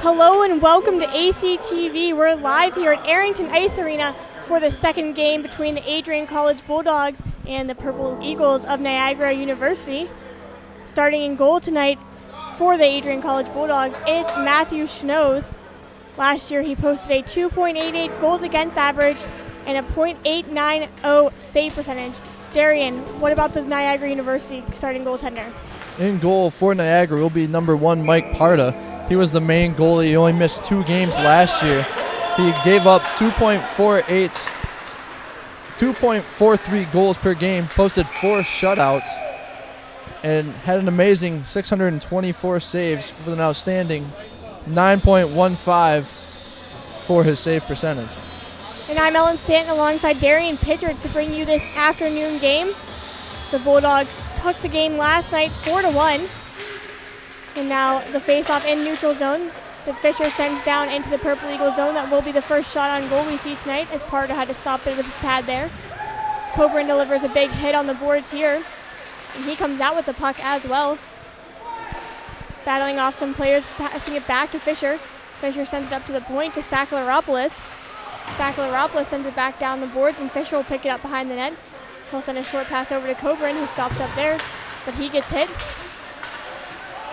Hello and welcome to ACTV. We're live here at Arrington Ice Arena for the second game between the Adrian College Bulldogs and the Purple Eagles of Niagara University. Starting in goal tonight for the Adrian College Bulldogs is Matthew Schnoes. Last year he posted a 2.88 goals against average and a .890 save percentage. Darian, what about the Niagara University starting goaltender? In goal for Niagara will be number 1, Mike Parda. He was the main goalie. He only missed 2 games last year. He gave up 2.43 goals per game, posted 4 shutouts, and had an amazing 624 saves with an outstanding 9.15 for his save percentage. And I'm Ellen Stanton alongside Darian Pitchard to bring you this afternoon game. The Bulldogs took the game last night 4-1. And now the face-off in neutral zone that Fisher sends down into the Purple Eagle zone. That will be the first shot on goal we see tonight, as Parda had to stop it with his pad there. Coburn delivers a big hit on the boards here, and he comes out with the puck as well. Battling off some players, passing it back to Fisher. Fisher sends it up to the point to Sakalaropoulos. Sakalaropoulos sends it back down the boards, and Fisher will pick it up behind the net. He'll send a short pass over to Coburn, who stops up there, but he gets hit.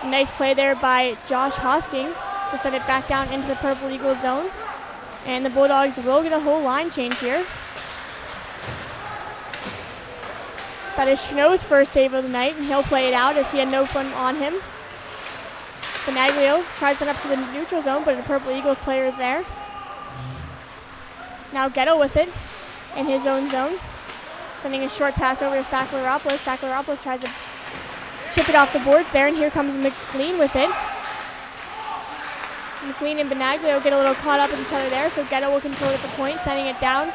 Nice play there by Josh Hosking to send it back down into the Purple Eagle zone. And the Bulldogs will get a whole line change here. That is Schnoes' first save of the night, and he'll play it out as he had no one on him. Benaglio tries to send up to the neutral zone, but the Purple Eagles player is there. Now Ghetto with it in his own zone. Sending a short pass over to Sakalaropoulos. Sakalaropoulos tries to chip it off the boards there, and here comes McLean with it. McLean and Benaglio get a little caught up with each other there, so Ghetto will control it at the point, sending it down.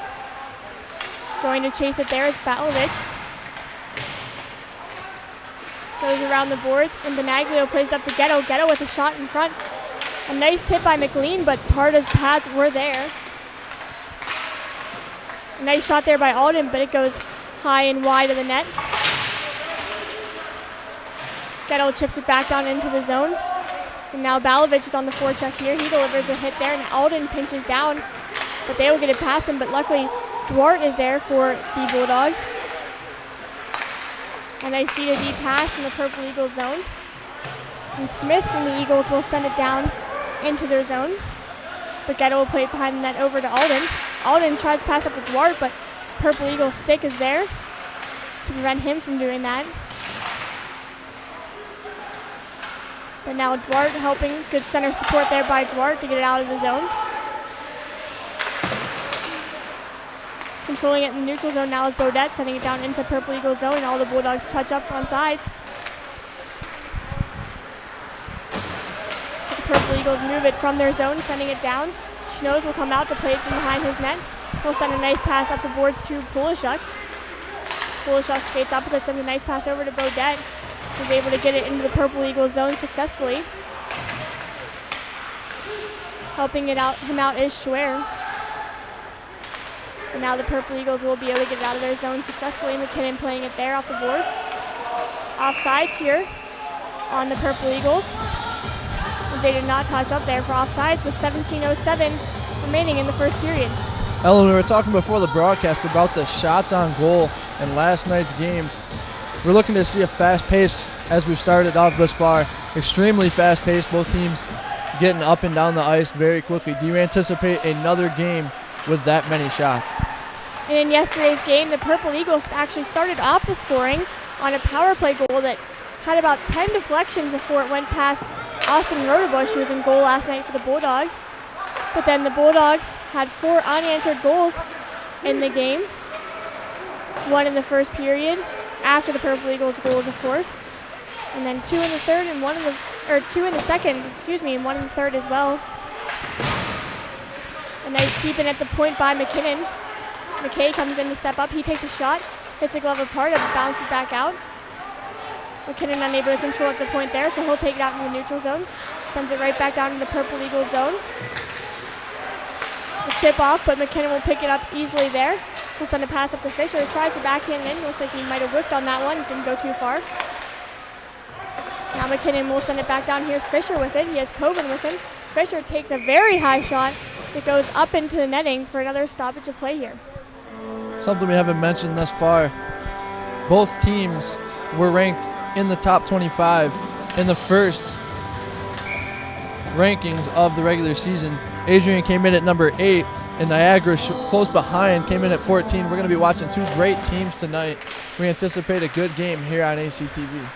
Going to chase it there is Batlovich. Goes around the boards, and Benaglio plays up to Ghetto. Ghetto with a shot in front. A nice tip by McLean, but Parda's pads were there. A nice shot there by Alden, but it goes high and wide of the net. Ghetto chips it back down into the zone. And now Balovich is on the forecheck here. He delivers a hit there, and Alden pinches down, but they will get it past him. But luckily, Duarte is there for the Bulldogs. A nice D-to-D pass from the Purple Eagles zone. And Smith from the Eagles will send it down into their zone. But Ghetto will play it behind the net over to Alden. Alden tries to pass up to Duarte, but Purple Eagles stick is there to prevent him from doing that. But now Duarte helping. Good center support there by Duarte to get it out of the zone. Controlling it in the neutral zone now is Bodette, sending it down into the Purple Eagle zone, and all the Bulldogs touch up on sides. The Purple Eagles move it from their zone, sending it down. Schnoes will come out to play it from behind his net. He'll send a nice pass up the boards to Polishuk. Polishuk skates up with it, sends a nice pass over to Bodette, who's able to get it into the Purple Eagle zone successfully. Helping him out is Schwer. And now the Purple Eagles will be able to get it out of their zone successfully. McKinnon playing it there off the boards. Offsides here on the Purple Eagles, as they did not touch up there for offsides with 17:07 remaining in the first period. Ellen, we were talking before the broadcast about the shots on goal in last night's game. We're looking to see a fast pace as we've started off thus far. Extremely fast pace, both teams getting up and down the ice very quickly. Do you anticipate another game with that many shots? And in yesterday's game, the Purple Eagles actually started off the scoring on a power play goal that had about 10 deflections before it went past Austin Rodebush, who was in goal last night for the Bulldogs. But then the Bulldogs had 4 unanswered goals in the game. 1 in the first period, after the Purple Eagles goals, of course. And then 2 in the third and 2 in the second, and 1 in the third as well. A nice keep in at the point by McKinnon. McKay comes in to step up. He takes a shot, hits a glove apart, and bounces back out. McKinnon unable to control at the point there, so he'll take it out in the neutral zone. Sends it right back down to the Purple Eagles zone. A chip off, but McKinnon will pick it up easily there. He'll send a pass up to Fisher. Tries to backhand it in. Looks like he might have whiffed on that one. Didn't go too far. Now McKinnon will send it back down. Here's Fisher with it. He has Coburn with him. Fisher takes a very high shot that goes up into the netting for another stoppage of play here. Something we haven't mentioned thus far, both teams were ranked in the top 25 in the first rankings of the regular season. Adrian came in at number 8, and Niagara close behind came in at 14. We're going to be watching two great teams tonight. We anticipate a good game here on ACTV.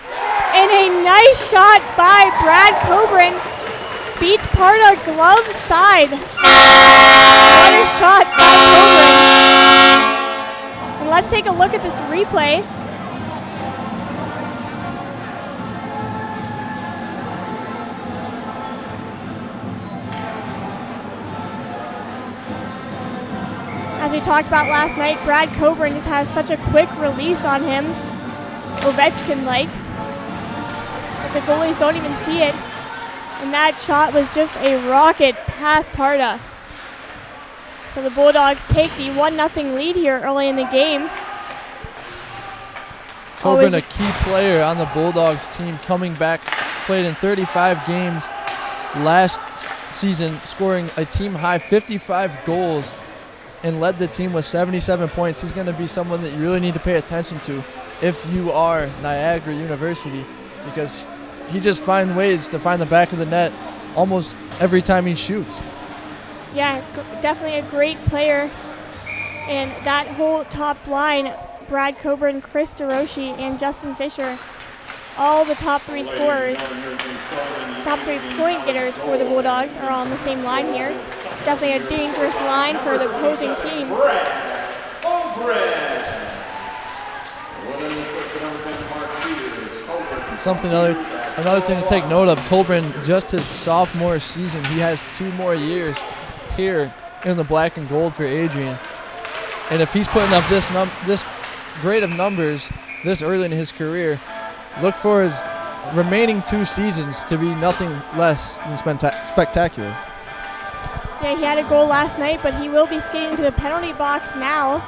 And a nice shot by Brad Coburn. Beats Parda glove side. What a shot by Coburn. And let's take a look at this replay. As we talked about last night, Brad Coburn just has such a quick release on him, Ovechkin-like. But the goalies don't even see it. And that shot was just a rocket past Parda. So the Bulldogs take the 1-0 lead here early in the game. Coburn, a key player on the Bulldogs team, coming back, played in 35 games last season, scoring a team-high 55 goals, and led the team with 77 points. He's going to be someone that you really need to pay attention to if you are Niagara University, because he just finds ways to find the back of the net almost every time he shoots. Yeah, definitely a great player. And that whole top line, Brad Coburn, Chris DeRoshi, and Justin Fisher, all the top 3 scorers, top 3 point getters for the Bulldogs are all on the same line here. It's definitely a dangerous line for the opposing teams. Another thing to take note of, Coburn, just his sophomore season, he has 2 more years here in the black and gold for Adrian. And if he's putting up this grade of numbers this early in his career, look for his remaining 2 seasons to be nothing less than spectacular. Yeah, he had a goal last night, but he will be skating to the penalty box now.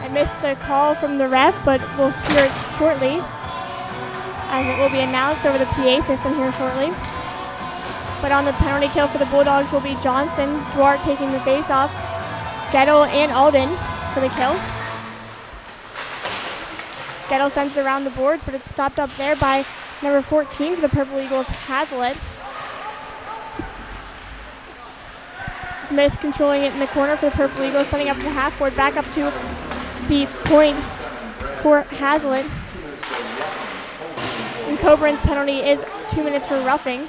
I missed the call from the ref, but we'll hear it shortly, as it will be announced over the PA system here shortly. But on the penalty kill for the Bulldogs will be Johnson, Duarte taking the face-off, Gettle and Alden for the kill. Gettle sends it around the boards, but it's stopped up there by number 14 for the Purple Eagles, Hazlitt. Smith controlling it in the corner for the Purple Eagles, sending up the half board, back up to the point for Hazlitt. And Coburn's penalty is 2 minutes for roughing.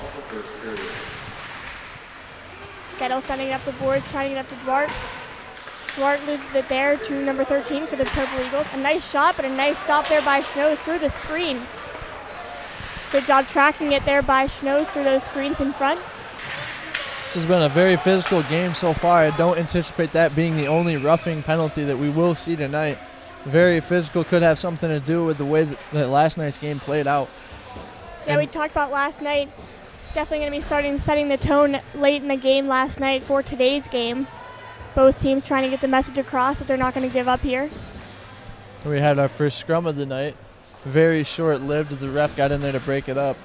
Gettle sending it up the boards, trying to get up to Duarte. Duarte loses it there to number 13 for the Purple Eagles. A nice shot, but a nice stop there by Schnoes through the screen. Good job tracking it there by Schnoes through those screens in front. This has been a very physical game so far. I don't anticipate that being the only roughing penalty that we will see tonight. Very physical, could have something to do with the way that last night's game played out. Yeah, we talked about last night. Definitely going to be setting the tone late in the game last night for today's game. Both teams trying to get the message across that they're not going to give up here. We had our first scrum of the night. Very short-lived. The ref got in there to break it up.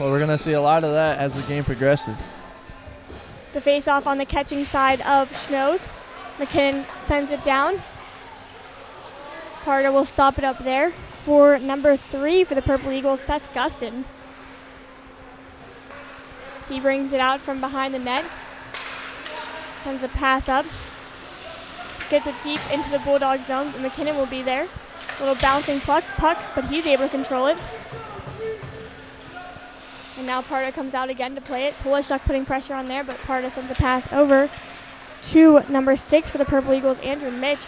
Well, we're going to see a lot of that as the game progresses. The face-off on the catching side of Schnoes. McKinnon sends it down. Parda will stop it up there for number 3 for the Purple Eagles, Seth Gustin. He brings it out from behind the net. Sends a pass up. Gets it deep into the Bulldog zone. McKinnon will be there. A little bouncing puck, but he's able to control it. And now Parda comes out again to play it. Polishuk putting pressure on there, but Parda sends a pass over to number 6 for the Purple Eagles, Andrew Mitch.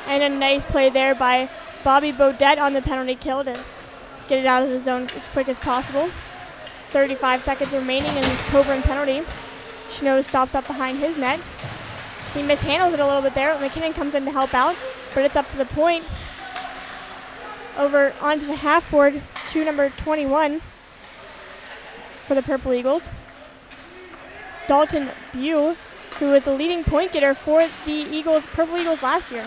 And a nice play there by Bobby Bodette on the penalty kill to get it out of the zone as quick as possible. 35 seconds remaining in this Coburn penalty. Schnoes stops up behind his net. He mishandles it a little bit there. McKinnon comes in to help out, but it's up to the point. Over onto the half board to number 21 for the Purple Eagles. Dalton Bew, who was the leading point getter for the Purple Eagles last year.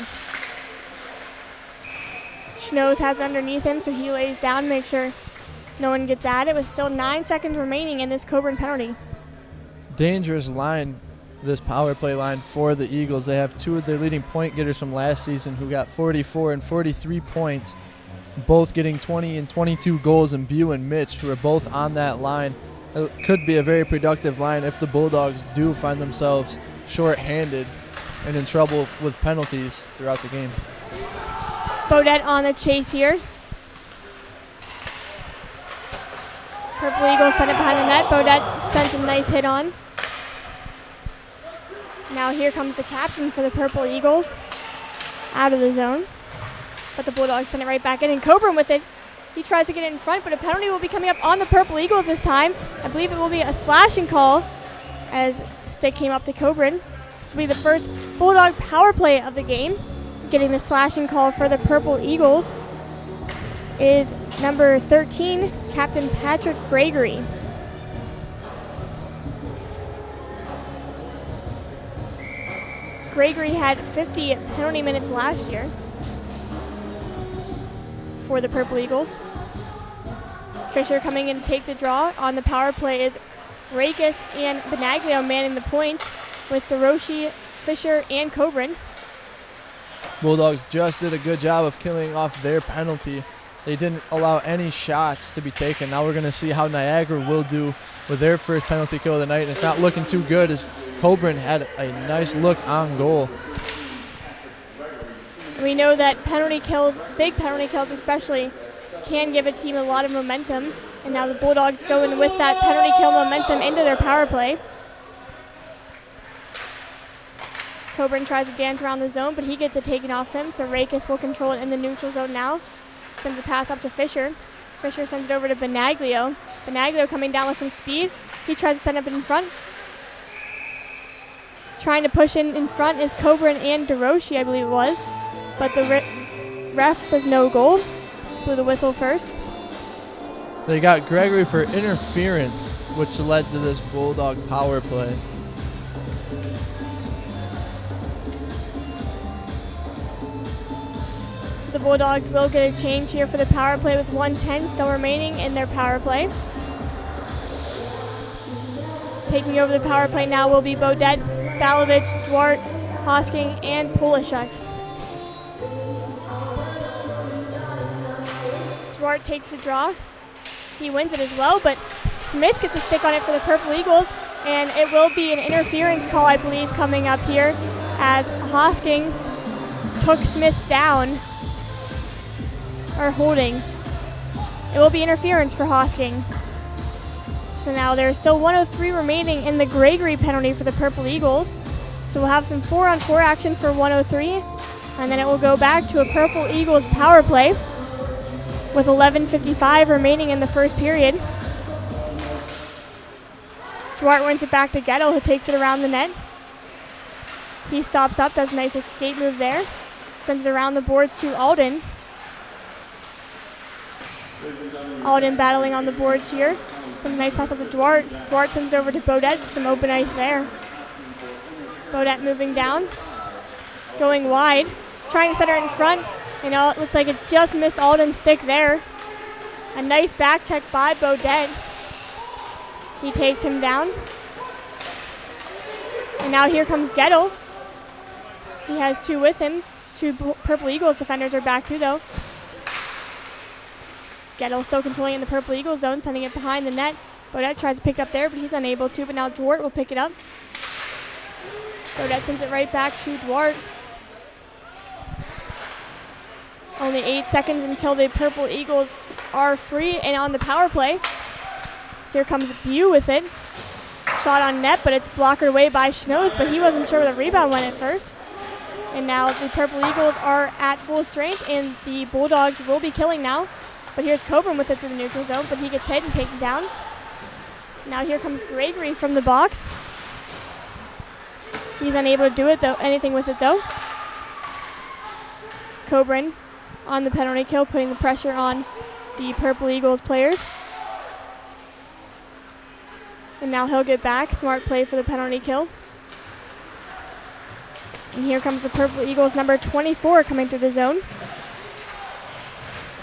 Schnoes has underneath him, so he lays down to make sure No one gets at it with still 9 seconds remaining in this Coburn penalty. Dangerous line, this power play line for the Eagles. They have two of their leading point getters from last season who got 44 and 43 points, both getting 20 and 22 goals, and Bew and Mitch, who are both on that line. It could be a very productive line if the Bulldogs do find themselves short-handed and in trouble with penalties throughout the game. Bodette on the chase here. Purple Eagles send it behind the net. Bodette sends a nice hit on. Now here comes the captain for the Purple Eagles out of the zone. But the Bulldogs send it right back in, and Coburn with it. He tries to get it in front, but a penalty will be coming up on the Purple Eagles this time. I believe it will be a slashing call as the stick came up to Coburn. This will be the first Bulldog power play of the game. Getting the slashing call for the Purple Eagles is number 13, Captain Patrick Gregory. Gregory had 50 penalty minutes last year for the Purple Eagles. Fisher coming in to take the draw. On the power play is Rakes and Benaglio manning the points with DeRoshi, Fisher, and Coburn. Bulldogs just did a good job of killing off their penalty. They didn't allow any shots to be taken. Now we're going to see how Niagara will do with their first penalty kill of the night. And it's not looking too good as Coburn had a nice look on goal. We know that penalty kills, big penalty kills especially, can give a team a lot of momentum. And now the Bulldogs go in with that penalty kill momentum into their power play. Coburn tries to dance around the zone, but he gets it taken off him, so Rakes will control it in the neutral zone now. Sends a pass up to Fisher. Fisher sends it over to Benaglio. Benaglio coming down with some speed. He tries to send it in front. Trying to push in front is Coburn and DeRoshi, I believe it was. But the ref says no goal. Blew the whistle first. They got Gregory for interference, which led to this Bulldog power play. So the Bulldogs will get a change here for the power play with 1:10 still remaining in their power play. Taking over the power play now will be Bodette, Balovich, Dwart, Hosking, and Polishek. Dwart takes the draw. He wins it as well, but Smith gets a stick on it for the Purple Eagles, and it will be an interference call, I believe, coming up here as Hosking took Smith down, or holding. It will be interference for Hosking. So now there's still 1:03 remaining in the Gregory penalty for the Purple Eagles. So we'll have some 4-on-4 action for 1:03, and then it will go back to a Purple Eagles power play with 11:55 remaining in the first period. Duarte wins it back to Gettle, who takes it around the net. He stops up, does a nice escape move there. Sends it around the boards to Alden. Alden battling on the boards here. Sends a nice pass up to Duarte. Duarte sends it over to Bodette. Some open ice there. Bodette moving down. Going wide. Trying to set her in front. You know, it looks like it just missed Alden's stick there. A nice back check by Bodette. He takes him down. And now here comes Gettle. He has two with him. Two Purple Eagles defenders are back too, though. Gettle still controlling in the Purple Eagles zone, sending it behind the net. Bodette tries to pick it up there, but he's unable to. But now Duarte will pick it up. Bodette sends it right back to Duarte. Only 8 seconds until the Purple Eagles are free and on the power play. Here comes Bew with it. Shot on net, but it's blocked away by Schnoes, but he wasn't sure where the rebound went at first. And now the Purple Eagles are at full strength, and the Bulldogs will be killing now. But here's Coburn with it to the neutral zone, but he gets hit and taken down. Now here comes Gregory from the box. He's unable to do it though, anything with it though. Coburn on the penalty kill, putting the pressure on the Purple Eagles players. And now he'll get back. Smart play for the penalty kill. And here comes the Purple Eagles number 24 coming through the zone.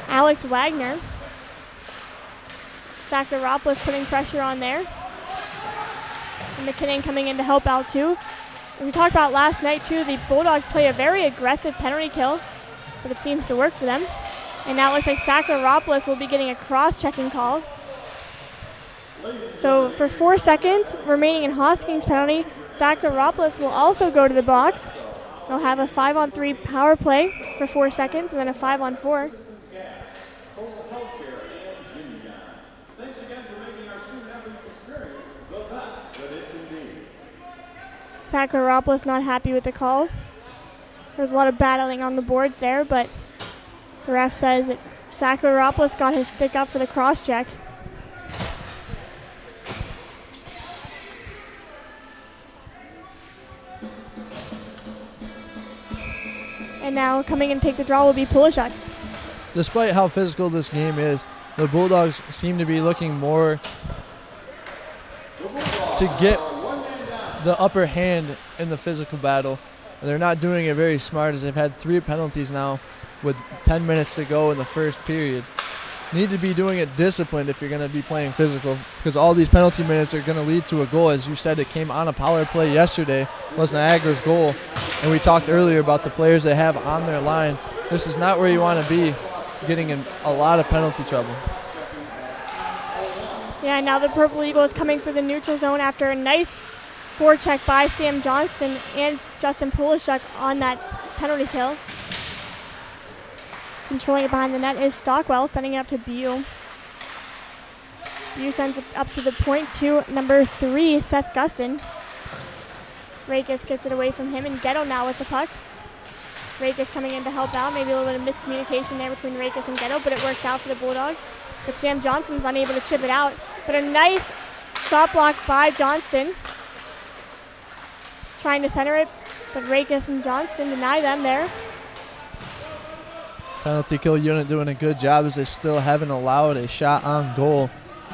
Alex Wagner. Sacharopoulos putting pressure on there. And McKinnon coming in to help out too. And we talked about last night too, the Bulldogs play a very aggressive penalty kill, but it seems to work for them. And now it looks like Sacharopoulos will be getting a cross-checking call. So for 4 seconds remaining in Hosking's penalty, Sacharopoulos will also go to the box. They'll have a 5-on-3 power play for 4 seconds and then a 5-on-4. Sacharopoulos not happy with the call. There's a lot of battling on the boards there, but the ref says that Sacharopoulos got his stick up for the cross-check. And now coming in to take the draw will be Pulishuk. Despite how physical this game is, the Bulldogs seem to be looking more to get the upper hand in the physical battle. And they're not doing it very smart, as they've had 3 penalties now with 10 minutes to go in the first period. Need to be doing it disciplined if you're going to be playing physical, because all these penalty minutes are going to lead to a goal. As you said, it came on a power play yesterday, was Niagara's goal. And we talked earlier about the players they have on their line. This is not where you want to be, getting in a lot of penalty trouble. Yeah, now the Purple Eagles coming through the neutral zone after a nice forecheck by Sam Johnson and Justin Pulishuk on that penalty kill. Controlling it behind the net is Stockwell, sending it up to Bew. Bew sends it up to the point to number 3, Seth Gustin. Rakes gets it away from him, and Ghetto now with the puck. Rakes coming in to help out. Maybe a little bit of miscommunication there between Rakes and Ghetto, but it works out for the Bulldogs. But Sam Johnson's unable to chip it out. But a nice shot block by Johnston. Trying to center it, but Rakes and Johnston deny them there. Penalty kill unit doing a good job, as they still haven't allowed a shot on goal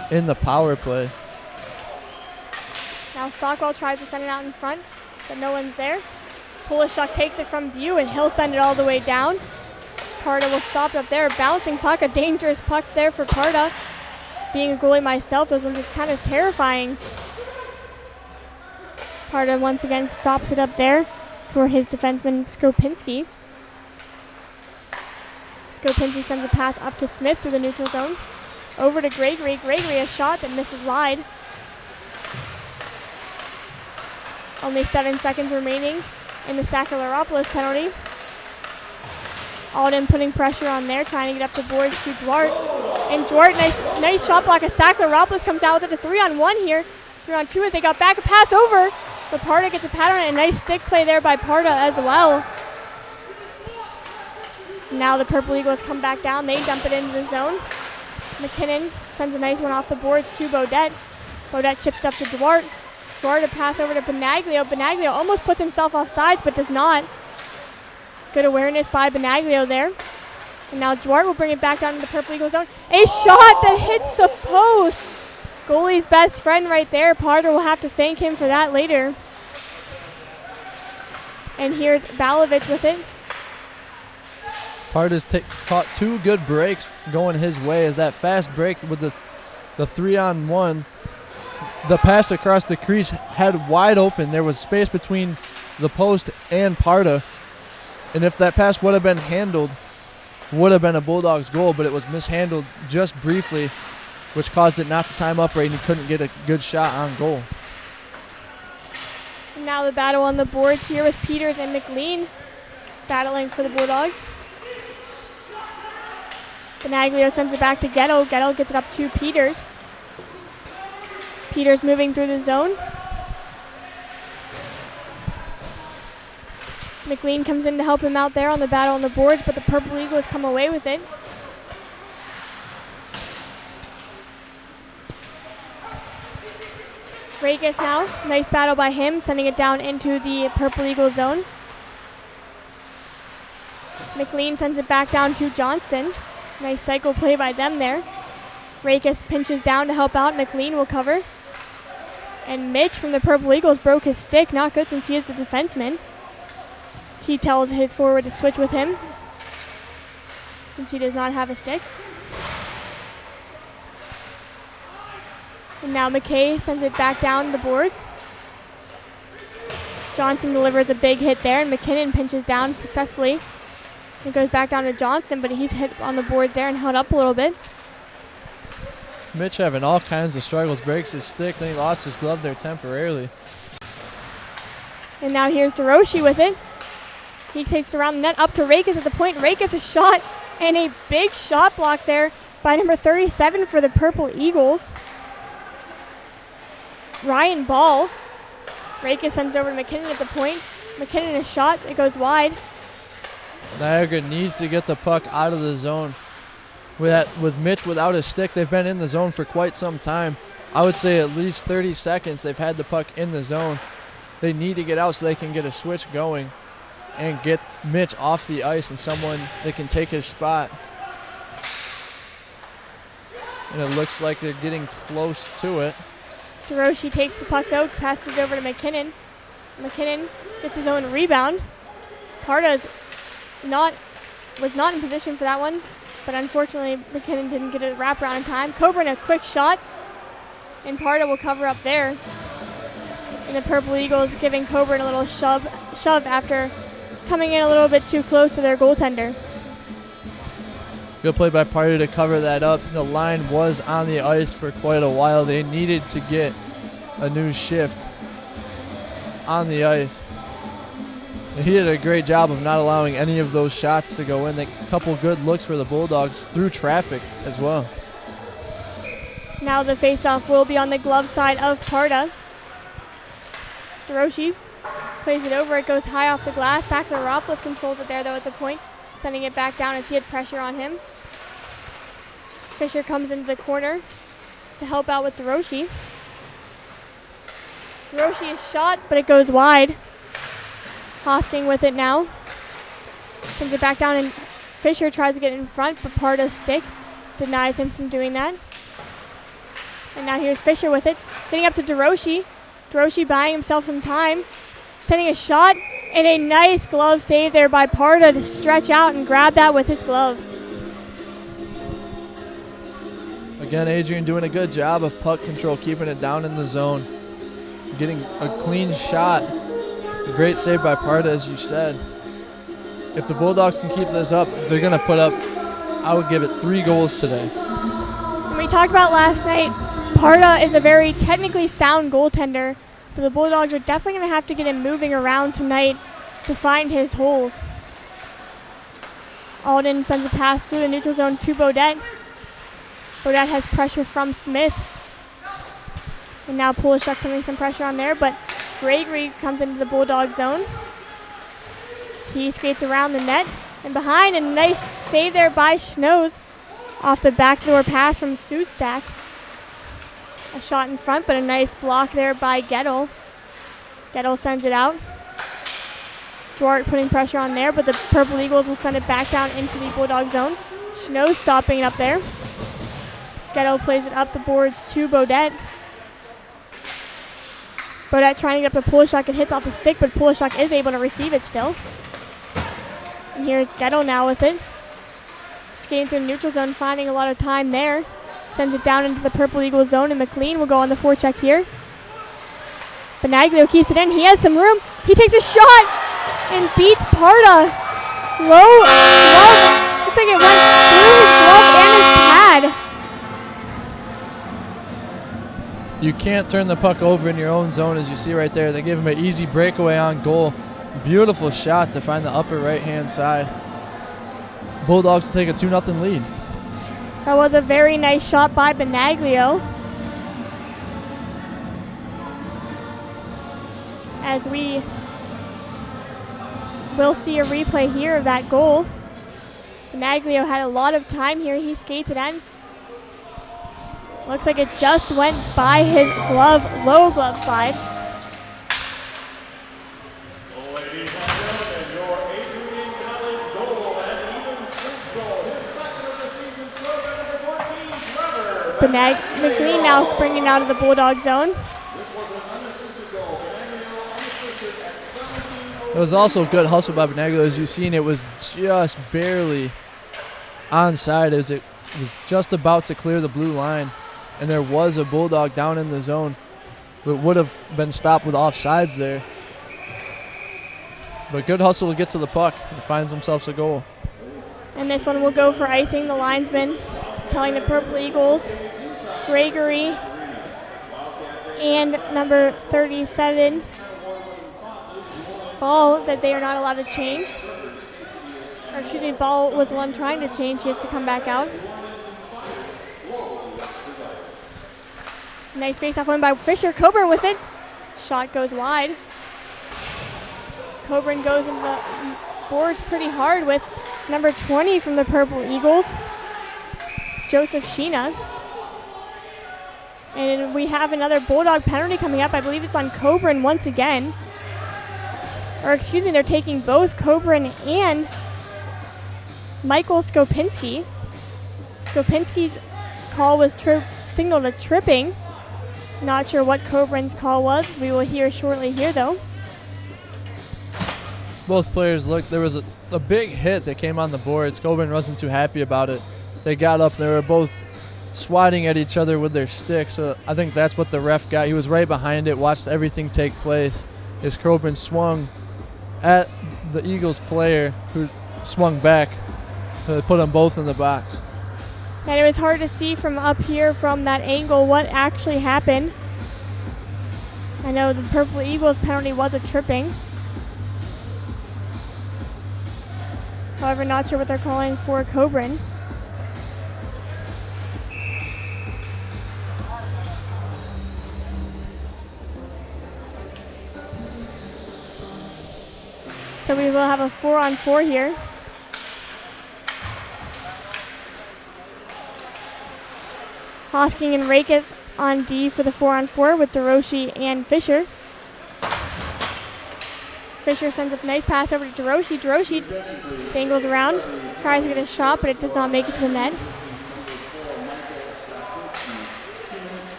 in the power play. Now Stockwell tries to send it out in front, but no one's there. Pulishuk takes it from Bew, and he'll send it all the way down. Parda will stop it up there. Bouncing puck, a dangerous puck there for Parda. Being a goalie myself, those ones are kind of terrifying. Parda once again stops it up there for his defenseman Skopinski. Skopinski sends a pass up to Smith through the neutral zone. Over to Gregory. Gregory, a shot that misses wide. Only 7 seconds remaining in the Sacharopoulos penalty. Alden putting pressure on there, trying to get up the boards to Duarte. And Duarte, nice shot block as Sacharopoulos comes out with it. A 3-on-1 here. 3-on-2 as they got back, a pass over. But Parda gets a pad on it. A nice stick play there by Parda as well. Now the Purple Eagles come back down. They dump it into the zone. McKinnon sends a nice one off the boards to Bodette. Bodette chips up to Duarte. Duarte to pass over to Benaglio. Benaglio almost puts himself off sides, but does not. Good awareness by Benaglio there. And now Duarte will bring it back down to the Purple Eagle zone. A shot that hits the post. Goalie's best friend right there. Parda will have to thank him for that later. And here's Balovich with it. Parda's caught 2 good breaks going his way, as that fast break with the 3-on-1. The pass across the crease had wide open. There was space between the post and Parda. And if that pass would have been handled, would have been a Bulldogs goal, but it was mishandled just briefly, which caused it not to time up right, and he couldn't get a good shot on goal. And now the battle on the boards here with Peters and McLean battling for the Bulldogs. Benaglio sends it back to Ghetto. Ghetto gets it up to Peters. Peters moving through the zone. McLean comes in to help him out there on the battle on the boards, but the Purple Eagles come away with it. Rakes now, nice battle by him, sending it down into the Purple Eagle zone. McLean sends it back down to Johnston. Nice cycle play by them there. Rakes pinches down to help out. McLean will cover. And Mitch from the Purple Eagles broke his stick. Not good since he is a defenseman. He tells his forward to switch with him since he does not have a stick. And now McKay sends it back down the boards. Johnson delivers a big hit there, and McKinnon pinches down successfully. It goes back down to Johnson, but he's hit on the boards there and held up a little bit. Mitch having all kinds of struggles, breaks his stick, then he lost his glove there temporarily. And now here's DeRoshi with it. He takes it around the net up to Rakes at the point. Rakes a shot, and a big shot block there by number 37 for the Purple Eagles, Ryan Ball. Rakes sends it over to McKinnon at the point. McKinnon a shot, it goes wide. Niagara needs to get the puck out of the zone. With Mitch without his stick, they've been in the zone for quite some time. I would say at least 30 seconds they've had the puck in the zone. They need to get out so they can get a switch going and get Mitch off the ice and someone that can take his spot. And it looks like they're getting close to it. DeRoshi takes the puck out, passes it over to McKinnon. McKinnon gets his own rebound. Parda's was not in position for that one, but unfortunately McKinnon didn't get a wraparound in time. Coburn a quick shot, and Parda will cover up there. And the Purple Eagles giving Coburn a little shove after coming in a little bit too close to their goaltender. Good play by Parda to cover that up. The line was on the ice for quite a while. They needed to get a new shift on the ice. And he did a great job of not allowing any of those shots to go in. A couple good looks for the Bulldogs through traffic as well. Now the faceoff will be on the glove side of Parda. DeRoshi plays it over. It goes high off the glass. Saklaropoulos controls it there, though, at the point, sending it back down as he had pressure on him. Fisher comes into the corner to help out with DeRoshi. DeRoshi is shot, but it goes wide. Hosking with it now. Sends it back down, and Fisher tries to get in front, but Parda's stick denies him from doing that. And now here's Fisher with it. Getting up to DeRoshi. DeRoshi buying himself some time. Sending a shot, and a nice glove save there by Parda to stretch out and grab that with his glove. Again, Adrian doing a good job of puck control, keeping it down in the zone. Getting a clean shot. A great save by Parda, as you said. If the Bulldogs can keep this up, they're going to put up, I would give it 3 goals today. When we talked about last night, Parda is a very technically sound goaltender, so the Bulldogs are definitely going to have to get him moving around tonight to find his holes. Alden sends a pass through the neutral zone to Bodette. Bodette has pressure from Smith. And now Pulishuk putting some pressure on there, but Gregory comes into the Bulldog zone. He skates around the net and behind, a nice save there by Schnoes off the backdoor pass from Sustak. A shot in front, but a nice block there by Gettle. Gettle sends it out. Dwart putting pressure on there, but the Purple Eagles will send it back down into the Bulldog zone. Schnoes stopping it up there. Gettle plays it up the boards to Bodette. Bodette trying to get up to Pulishuk and hits off the stick, but Pulishuk is able to receive it still. And here's Gettle now with it. Skating through the neutral zone, finding a lot of time there. Sends it down into the Purple Eagles zone, and McLean will go on the forecheck here. Benaglio keeps it in. He has some room. He takes a shot and beats Parda. Low glove. Looks like it went through his glove and his pad. You can't turn the puck over in your own zone, as you see right there. They give him an easy breakaway on goal. Beautiful shot to find the upper right-hand side. Bulldogs will take a 2-0 lead. That was a very nice shot by Benaglio. As we will see a replay here of that goal. Benaglio had a lot of time here. He skates it in. Looks like it just went by his glove, low glove side. Ladies and gentlemen, your Adrian College goal and even strength goal. His second of the season, scored by number 14, Trevor. McLean now bringing out of the Bulldog zone. This was an unassisted goal. Benaglio unassisted at 17:02. It was also a good hustle by Benaglio. As you've seen, it was just barely onside as it was just about to clear the blue line. and there was a Bulldog down in the zone. It would have been stopped with offsides there. But good hustle to get to the puck. He finds himself a goal. And this one will go for icing. The linesman telling the Purple Eagles, Gregory and number 37, Ball, that they are not allowed to change. Or excuse me, Ball was the one trying to change. He has to come back out. Nice face-off win by Fisher. Coburn with it. Shot goes wide. Coburn goes into the boards pretty hard with number 20 from the Purple Eagles, Joseph Sheena. And we have another Bulldog penalty coming up. I believe it's on Coburn once again. Or excuse me, they're taking both Coburn and Michael Skopinski. Skopinski's call was signaled a tripping. Not sure what Coburn's call was. We will hear shortly here, though. Both players looked. There was a big hit that came on the boards. Coburn wasn't too happy about it. They got up. They were both swatting at each other with their sticks. So I think that's what the ref got. He was right behind it, watched everything take place as Coburn swung at the Eagles player who swung back to put them both in the box. And it was hard to see from up here from that angle what actually happened. I know the Purple Eagles penalty was a tripping. However, not sure what they're calling for Coburn. So we will have a 4-on-4 here. Hosking and Rakes on D for the 4-on-4 with DeRoshi and Fisher. Fisher sends a nice pass over to DeRoshi. DeRoshi dangles around, tries to get a shot, but it does not make it to the net.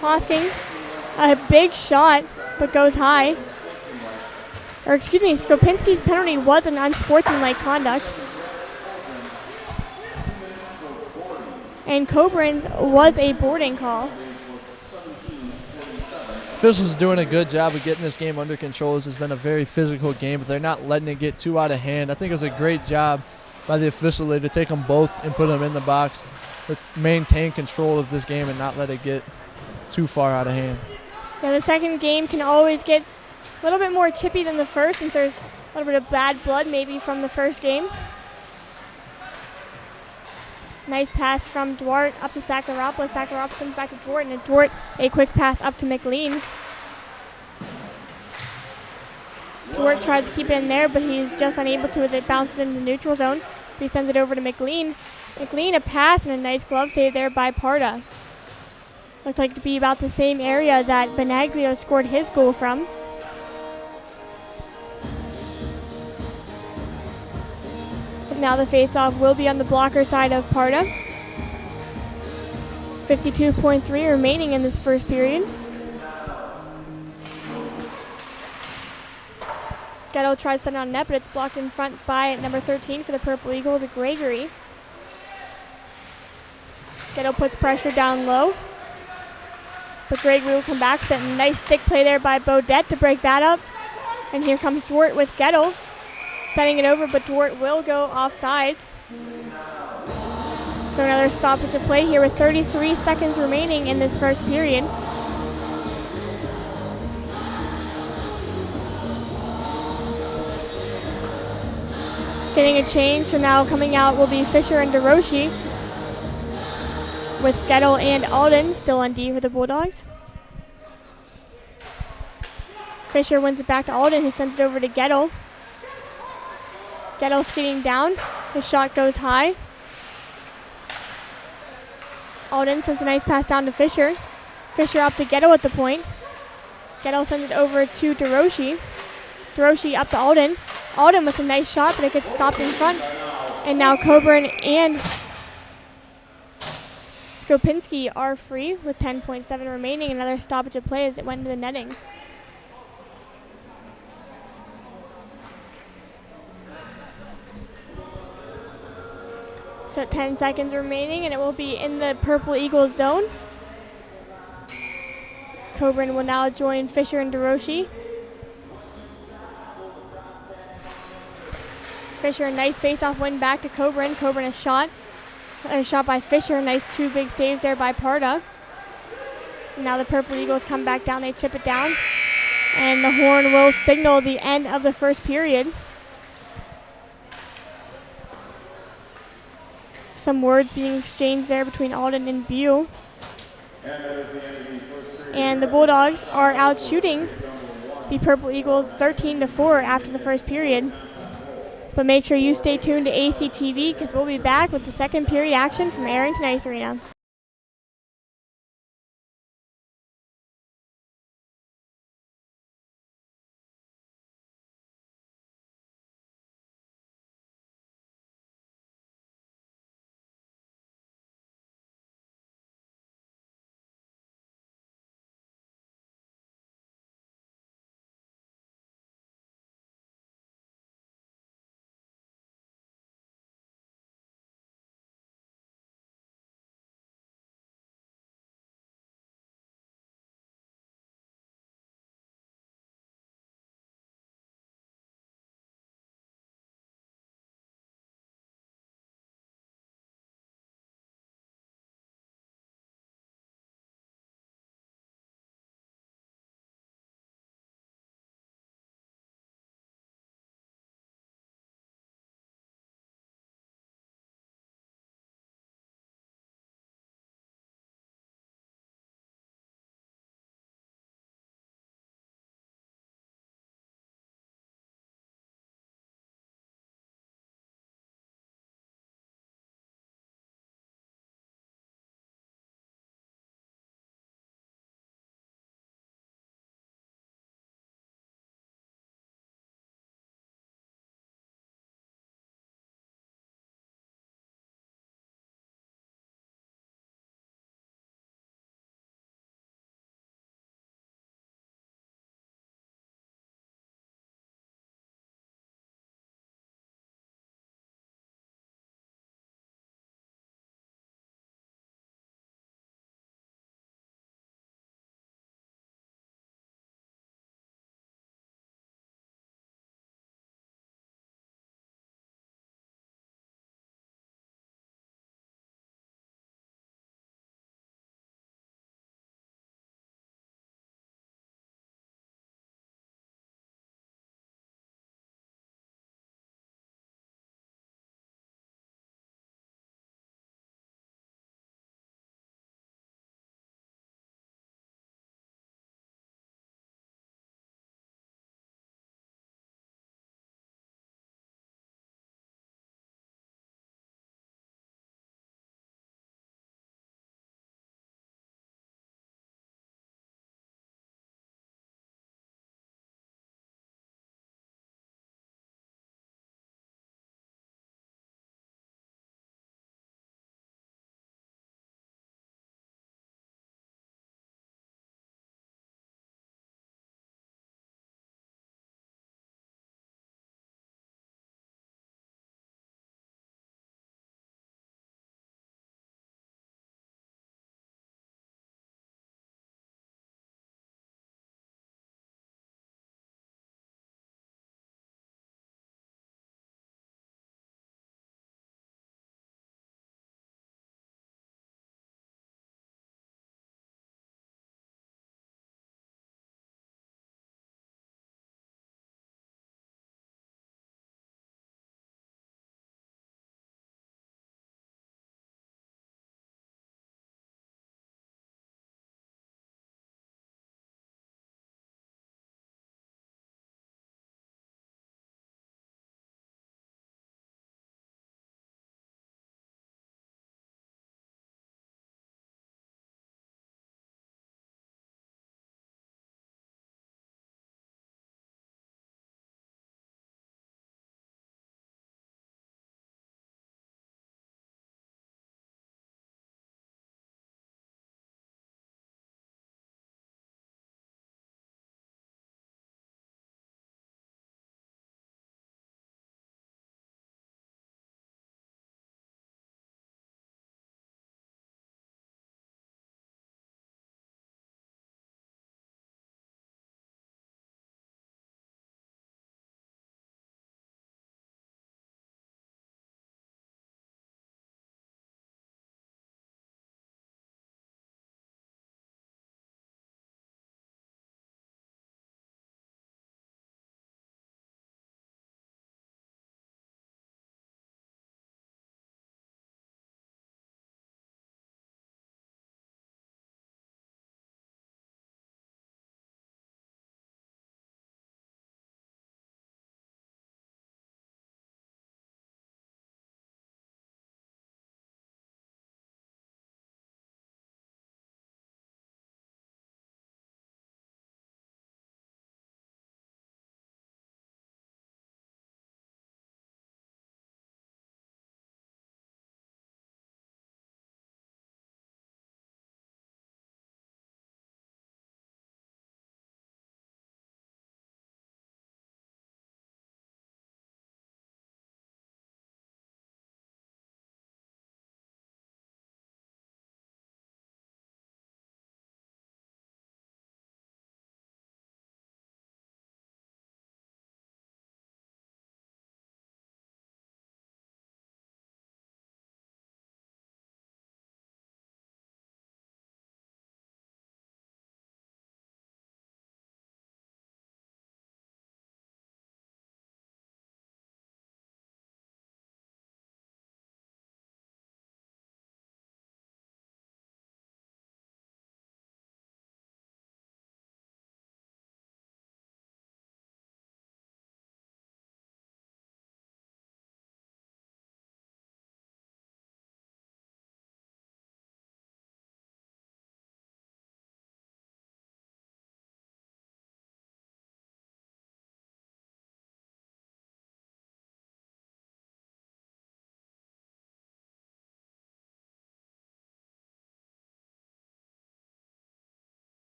Hosking, a big shot, but goes high. Or excuse me, Skopinski's penalty was an unsportsmanlike conduct. And Coburn's was a boarding call. Officials doing a good job of getting this game under control. This has been a very physical game, but they're not letting it get too out of hand. I think it was a great job by the official to take them both and put them in the box, to maintain control of this game and not let it get too far out of hand. Yeah, the second game can always get a little bit more chippy than the first, since there's a little bit of bad blood maybe from the first game. Nice pass from Duarte up to Sakharopoulos. Sakharopoulos sends back to Duarte, and Duarte a quick pass up to McLean. Duarte tries to keep it in there, but he's just unable to as it bounces into the neutral zone. He sends it over to McLean. McLean a pass and a nice glove save there by Parda. Looked like to be about the same area that Benaglio scored his goal from. Now the face-off will be on the blocker side of Parda. 52.3 remaining in this first period. Getto tries to send it on net, but it's blocked in front by number 13 for the Purple Eagles, Gregory. Getto puts pressure down low, but Gregory will come back with a nice stick play there by Beaudet to break that up. And here comes Duarte with Getto, sending it over, but Duarte will go offsides. So another stoppage of play here with 33 seconds remaining in this first period. Getting a change, so now coming out will be Fisher and DeRoshi, with Gettle and Alden still on D for the Bulldogs. Fisher wins it back to Alden, who sends it over to Gettle. Gettle skating down. His shot goes high. Alden sends a nice pass down to Fisher. Fisher up to Gettle at the point. Gettle sends it over to DeRoshi. DeRoshi up to Alden. Alden with a nice shot, but it gets stopped in front. And now Coburn and Skopinski are free with 10.7 remaining. Another stoppage of play as it went into the netting. So 10 seconds remaining, and it will be in the Purple Eagles zone. Coburn will now join Fisher and DeRoshi. Fisher, nice face-off win back to Coburn. Coburn a shot by Fisher. Nice 2 big saves there by Parda. Now the Purple Eagles come back down. They chip it down. And the horn will signal the end of the first period. Some words being exchanged there between Alden and Buell. And the Bulldogs are out shooting the Purple Eagles 13-4 after the first period. But make sure you stay tuned to ACTV because we'll be back with the second period action from Arrington Ice Arena.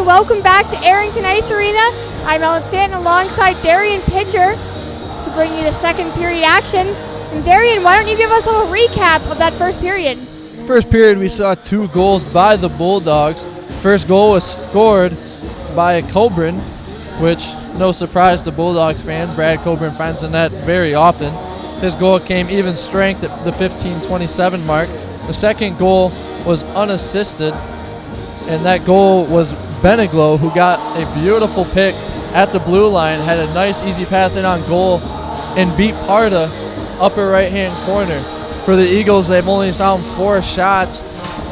and welcome back to Arrington Ice Arena. I'm Ellen Stanton alongside Darian Pitcher to bring you the second period action. And Darian, why don't you give us a little recap of that first period? First period, we saw 2 goals by the Bulldogs. First goal was scored by Coburn, which, no surprise to Bulldogs fan, Brad Coburn finds the net very often. His goal came even strength at the 15:27 mark. The second goal was unassisted, and that goal was Beniglo, who got a beautiful pick at the blue line, had a nice easy path in on goal, and beat Parda upper right-hand corner. For the Eagles, they've only found 4 shots,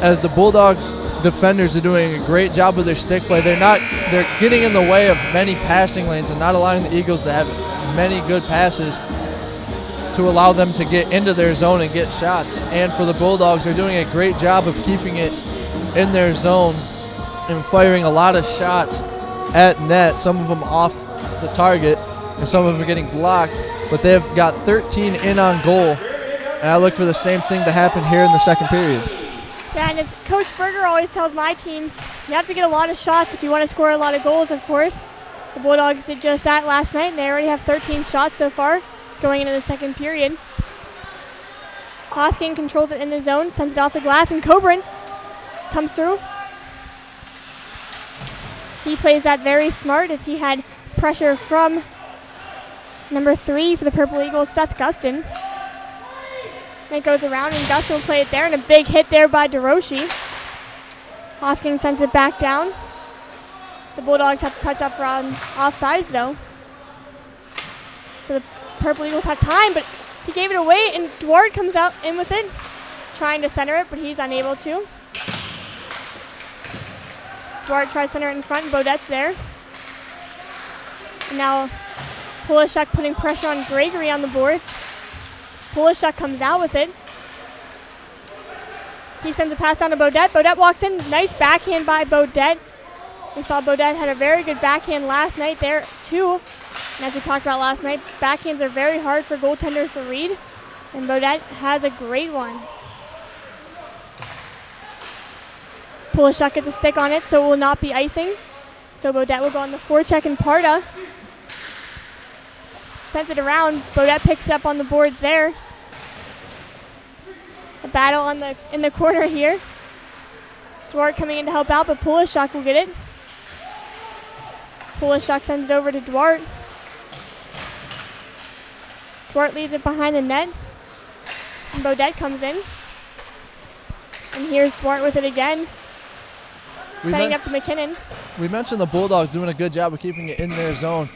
as the Bulldogs defenders are doing a great job with their stick play. They're getting in the way of many passing lanes and not allowing the Eagles to have many good passes to allow them to get into their zone and get shots. And for the Bulldogs, they're doing a great job of keeping it in their zone and firing a lot of shots at net, some of them off the target and some of them are getting blocked, but they've got 13 in on goal, and I look for the same thing to happen here in the second period. Yeah, and as Coach Berger always tells my team, you have to get a lot of shots if you want to score a lot of goals, of course. The Bulldogs did just that last night, and they already have 13 shots so far going into the second period. Hosking controls it in the zone, sends it off the glass, and Coburn comes through. He plays that very smart as he had pressure from number 3 for the Purple Eagles, Seth Gustin. And it goes around, and Gustin will play it there, and a big hit there by DeRoshi. Hosking sends it back down. The Bulldogs have to touch up from offsides, though. So the Purple Eagles have time, but he gave it away, and Duarte comes out in with it, trying to center it, but he's unable to. Duarte tries to center it in front, and Beaudet's there. And now Polishuk putting pressure on Gregory on the boards. Polishuk comes out with it. He sends a pass down to Beaudet. Beaudet walks in. Nice backhand by Beaudet. We saw Beaudet had a very good backhand last night there, too. And as we talked about last night, backhands are very hard for goaltenders to read. And Beaudet has a great one. Polishuk gets a stick on it, so it will not be icing. So Beaudet will go on the forecheck, and Parda sends it around. Beaudet picks it up on the boards there. A battle in the corner here. Duarte coming in to help out, but Polishuk will get it. Polishuk sends it over to Duarte. Duarte leaves it behind the net. And Beaudet comes in. And here's Duarte with it again. Setting up to McKinnon. We mentioned the Bulldogs doing a good job of keeping it in their zone.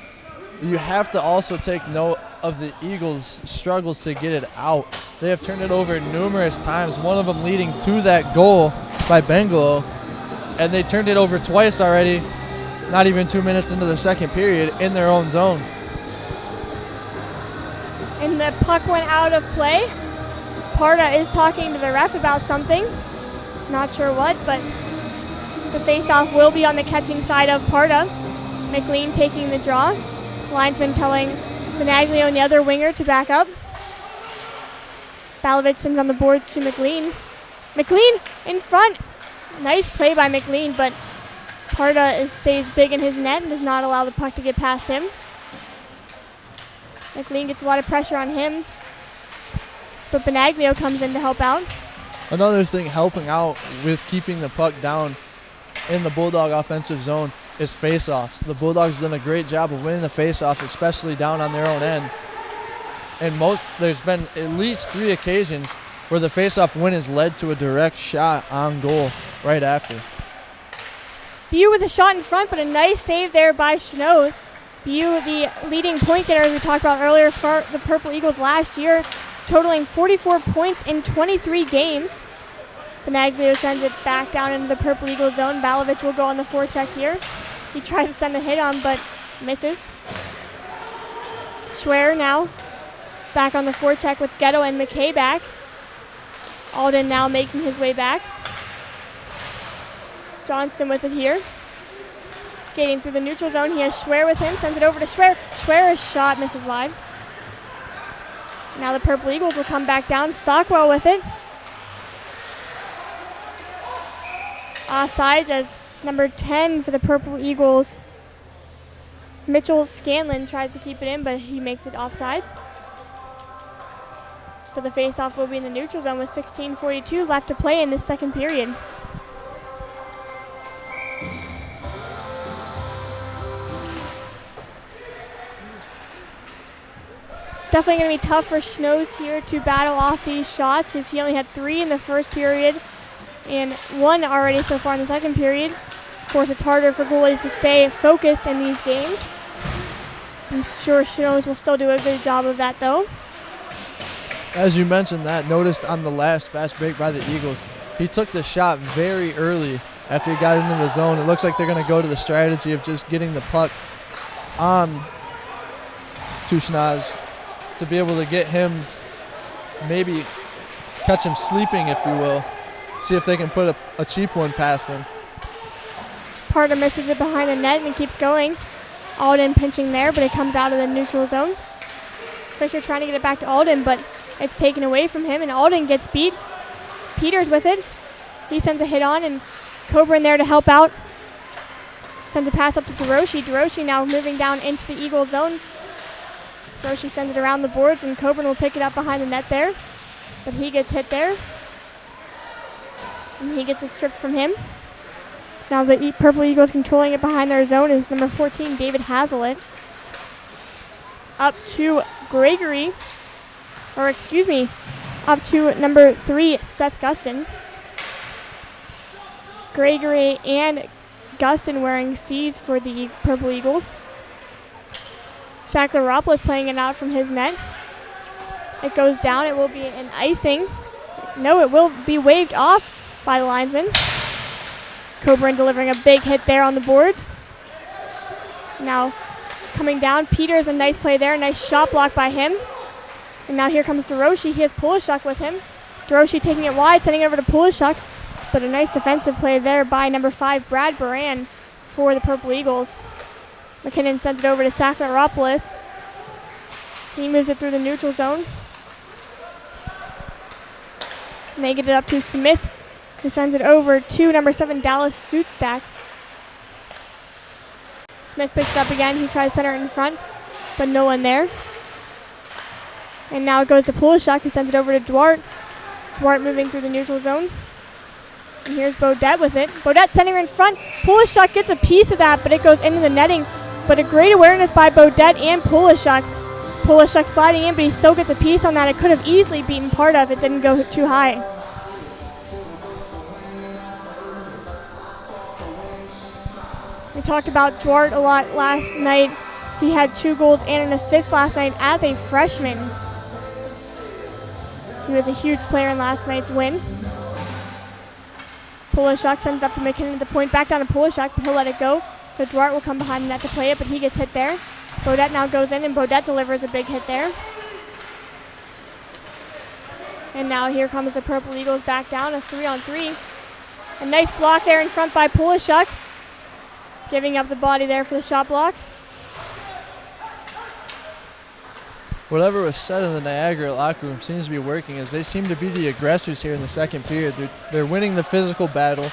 You have to also take note of the Eagles' struggles to get it out. They have turned it over numerous times, one of them leading to that goal by Bengalo, and they turned it over twice already, not even 2 minutes into the second period, in their own zone. And the puck went out of play. Parda is talking to the ref about something. Not sure what, but the faceoff will be on the catching side of Parda. McLean taking the draw. Linesman telling Benaglio and the other winger to back up. Balovich sends on the board to McLean. McLean in front. Nice play by McLean, but Parda stays big in his net and does not allow the puck to get past him. McLean gets a lot of pressure on him, but Benaglio comes in to help out. Another thing helping out with keeping the puck down in the Bulldog offensive zone is faceoffs. The Bulldogs have done a great job of winning the faceoff, especially down on their own end. And there's been at least 3 occasions where the faceoff win has led to a direct shot on goal right after. Bew with a shot in front, but a nice save there by Schnoes. Bew, the leading point getter, as we talked about earlier, for the Purple Eagles last year, totaling 44 points in 23 games. Benaglio sends it back down into the Purple Eagles zone. Balovich will go on the forecheck here. He tries to send a hit on, but misses. Schwer now back on the forecheck with Ghetto and McKay back. Alden now making his way back. Johnston with it here. Skating through the neutral zone. He has Schwer with him. Sends it over to Schwer. Schwer's shot misses wide. Now the Purple Eagles will come back down. Stockwell with it. Offsides as Number 10 for the Purple Eagles, Mitchell Scanlon, tries to keep it in, but he makes it offsides. So the face-off will be in the neutral zone with 16:42 left to play in this second period. Definitely going to be tough for Schnoes here to battle off these shots, as he only had 3 in the first period and 1 already so far in the second period. Of course, it's harder for goalies to stay focused in these games. I'm sure Schnoes will still do a good job of that, though. As you mentioned, that noticed on the last fast break by the Eagles, he took the shot very early after he got into the zone. It looks like they're going to go to the strategy of just getting the puck on to Schnoes to be able to get him, maybe catch him sleeping, if you will. See if they can put a cheap one past him. Parter misses it behind the net and keeps going. Alden pinching there, but it comes out of the neutral zone. Fisher trying to get it back to Alden, but it's taken away from him, and Alden gets beat. Peters with it. He sends a hit on, and Coburn there to help out. Sends a pass up to DeRoche. DeRoche now moving down into the Eagle zone. DeRoche sends it around the boards, and Coburn will pick it up behind the net there. But he gets hit there. And he gets it stripped from him. Now the Purple Eagles controlling it behind their zone is number 14, David Hazlitt. Up to Gregory. Or excuse me, up to number 3, Seth Gustin. Gregory and Gustin wearing C's for the Purple Eagles. Saklaropoulos playing it out from his net. It goes down. It will be an icing. No, it will be waved off by the linesman. Coburn delivering a big hit there on the boards. Now coming down, Peters, a nice play there. Nice shot block by him. And now here comes DeRoche. He has Pulishuk with him. DeRoche taking it wide, sending it over to Pulishuk. But a nice defensive play there by number 5, Brad Baran, for the Purple Eagles. McKinnon sends it over to Saklaropoulos. He moves it through the neutral zone. And they get it up to Smith, who sends it over to number 7, Dallas Suitstack. Smith picks it up again. He tries to center it in front, but no one there. And now it goes to Pulishuk, who sends it over to Duarte. Duarte moving through the neutral zone. And here's Beaudet with it. Beaudet sending her in front. Pulishuk gets a piece of that, but it goes into the netting. But a great awareness by Beaudet and Pulishuk. Pulishuk sliding in, but he still gets a piece on that. It could have easily beaten part of it. Didn't go too high. We talked about Duarte a lot last night. He had 2 goals and an assist last night as a freshman. He was a huge player in last night's win. Pulishuk sends it up to McKinnon at the point. Back down to Pulishuk, but he'll let it go. So Duarte will come behind the net to play it, but he gets hit there. Beaudet now goes in, and Beaudet delivers a big hit there. And now here comes the Purple Eagles back down, a 3-on-3. A nice block there in front by Pulishuk, giving up the body there for the shot block. Whatever was said in the Niagara locker room seems to be working, as they seem to be the aggressors here in the second period. They're winning the physical battle.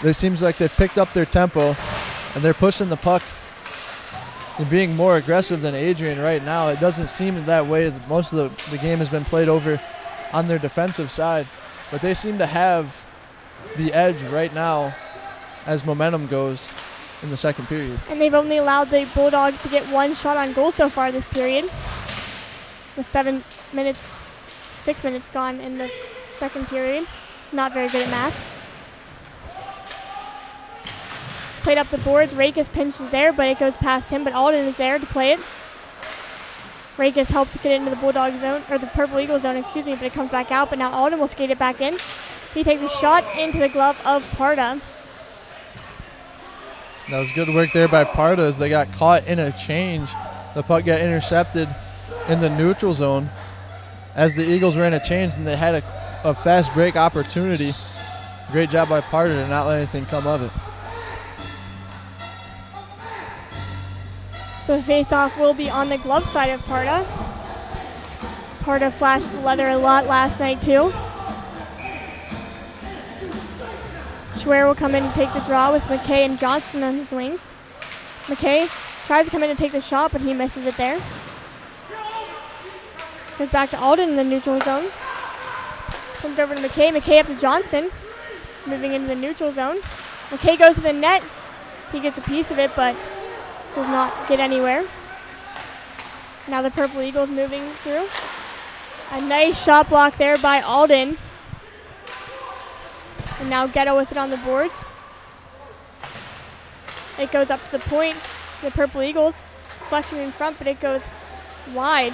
It seems like they've picked up their tempo, and they're pushing the puck and being more aggressive than Adrian right now. It doesn't seem that way, as most of the game has been played over on their defensive side. But they seem to have the edge right now as momentum goes in the second period. And they've only allowed the Bulldogs to get 1 shot on goal so far this period. With 6 minutes gone in the second period. Not very good at math. It's played up the boards. Rakes pinches there, but it goes past him. But Alden is there to play it. Rakes helps get into the Bulldog zone, or the Purple Eagle zone, excuse me, but it comes back out. But now Alden will skate it back in. He takes a shot into the glove of Parda. That was good work there by Parda, as they got caught in a change. The puck got intercepted in the neutral zone as the Eagles were in a change, and they had a fast break opportunity. Great job by Parda to not let anything come of it. So the face-off will be on the glove side of Parda. Parda flashed the leather a lot last night too. Schwer will come in and take the draw with McKay and Johnson on his wings. McKay tries to come in and take the shot, but he misses it there. Goes back to Alden in the neutral zone. Sends it over to McKay. McKay up to Johnson. Moving into the neutral zone. McKay goes to the net. He gets a piece of it, but does not get anywhere. Now the Purple Eagles moving through. A nice shot block there by Alden. And now Ghetto with it on the boards. It goes up to the point. The Purple Eagles flexion in front, but it goes wide.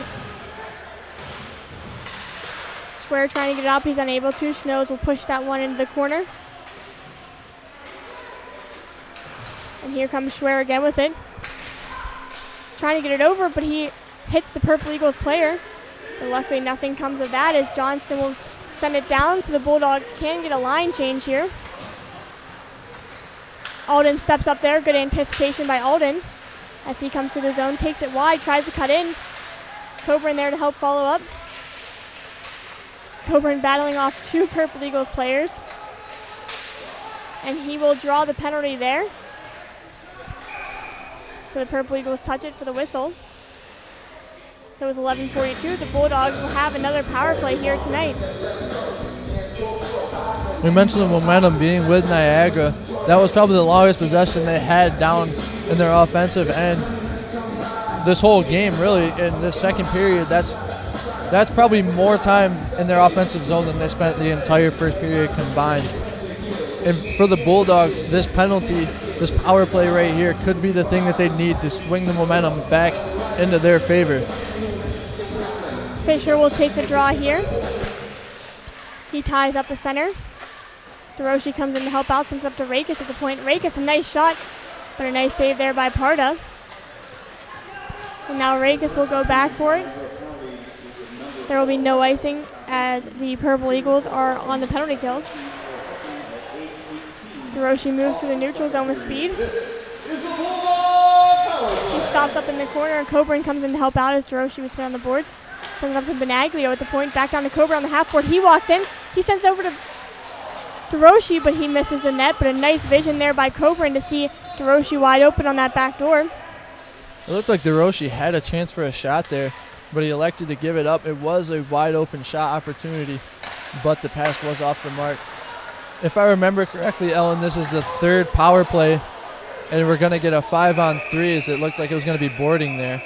Schwer trying to get it up. He's unable to. Schnoes will push that one into the corner. And here comes Schwer again with it. Trying to get it over, but he hits the Purple Eagles player. But luckily nothing comes of that as Johnston will send it down so the Bulldogs can get a line change here. Alden steps up there. Good anticipation by Alden as he comes to the zone, takes it wide, tries to cut in. Coburn there to help follow up. Coburn battling off two Purple Eagles players. And he will draw the penalty there. So the Purple Eagles touch it for the whistle. So with 11:42, the Bulldogs will have another power play here tonight. We mentioned the momentum being with Niagara. That was probably the longest possession they had down in their offensive end this whole game, really. In this second period, that's probably more time in their offensive zone than they spent the entire first period combined. And for the Bulldogs, this penalty, this power play right here could be the thing that they need to swing the momentum back into their favor. Fisher will take the draw here. He ties up the center. DeRoche comes in to help out, sends up to Rakes at the point. Rakes, a nice shot, but a nice save there by Parda. And now Rakes will go back for it. There will be no icing as the Purple Eagles are on the penalty kill. DeRoche moves to the neutral zone with speed. He stops up in the corner, and Coburn comes in to help out as DeRoche was hit on the boards. Sends it up to Benaglio at the point, back down to Coburn on the half board. He walks in, he sends it over to DeRoche, but he misses the net. But a nice vision there by Coburn to see DeRoche wide open on that back door. It looked like DeRoche had a chance for a shot there, but he elected to give it up. It was a wide open shot opportunity, but the pass was off the mark. If I remember correctly, Ellen, this is the third power play, and we're going to get a 5-on-3 as it looked like it was going to be boarding there.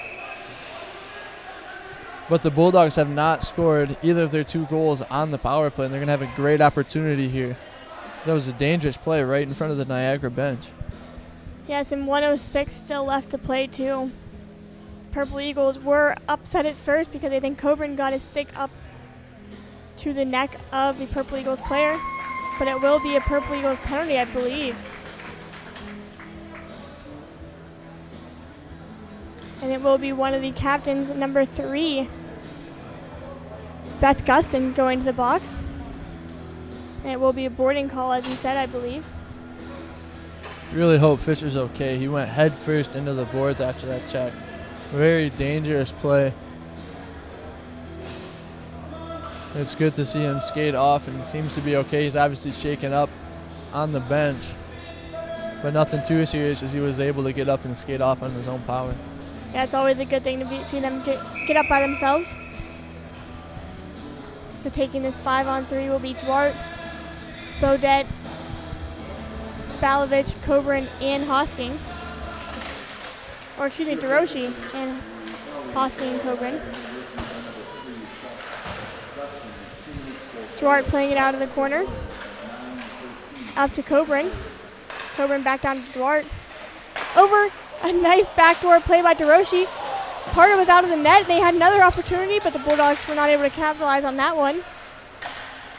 But the Bulldogs have not scored either of their two goals on the power play, and they're going to have a great opportunity here. That was a dangerous play right in front of the Niagara bench. Yes, and 1:06 still left to play, too. Purple Eagles were upset at first because I think Coburn got his stick up to the neck of the Purple Eagles player, but it will be a Purple Eagles penalty, I believe. And it will be one of the captains, number 3, Seth Gustin, going to the box. And it will be a boarding call, as you said, I believe. Really hope Fisher's okay. He went head first into the boards after that check. Very dangerous play. It's good to see him skate off and seems to be okay. He's obviously shaken up on the bench, but nothing too serious as he was able to get up and skate off on his own power. Yeah, it's always a good thing to see them get up by themselves. So taking this 5-on-3 will be Duarte, Beaudet, Balovich, Coburn, and Hosking. Or excuse me, DeRoche and Hosking and Coburn. Duarte playing it out of the corner. Up to Coburn. Coburn back down to Duarte. Over, a nice backdoor play by DeRoche. Parda was out of the net. They had another opportunity, but the Bulldogs were not able to capitalize on that one.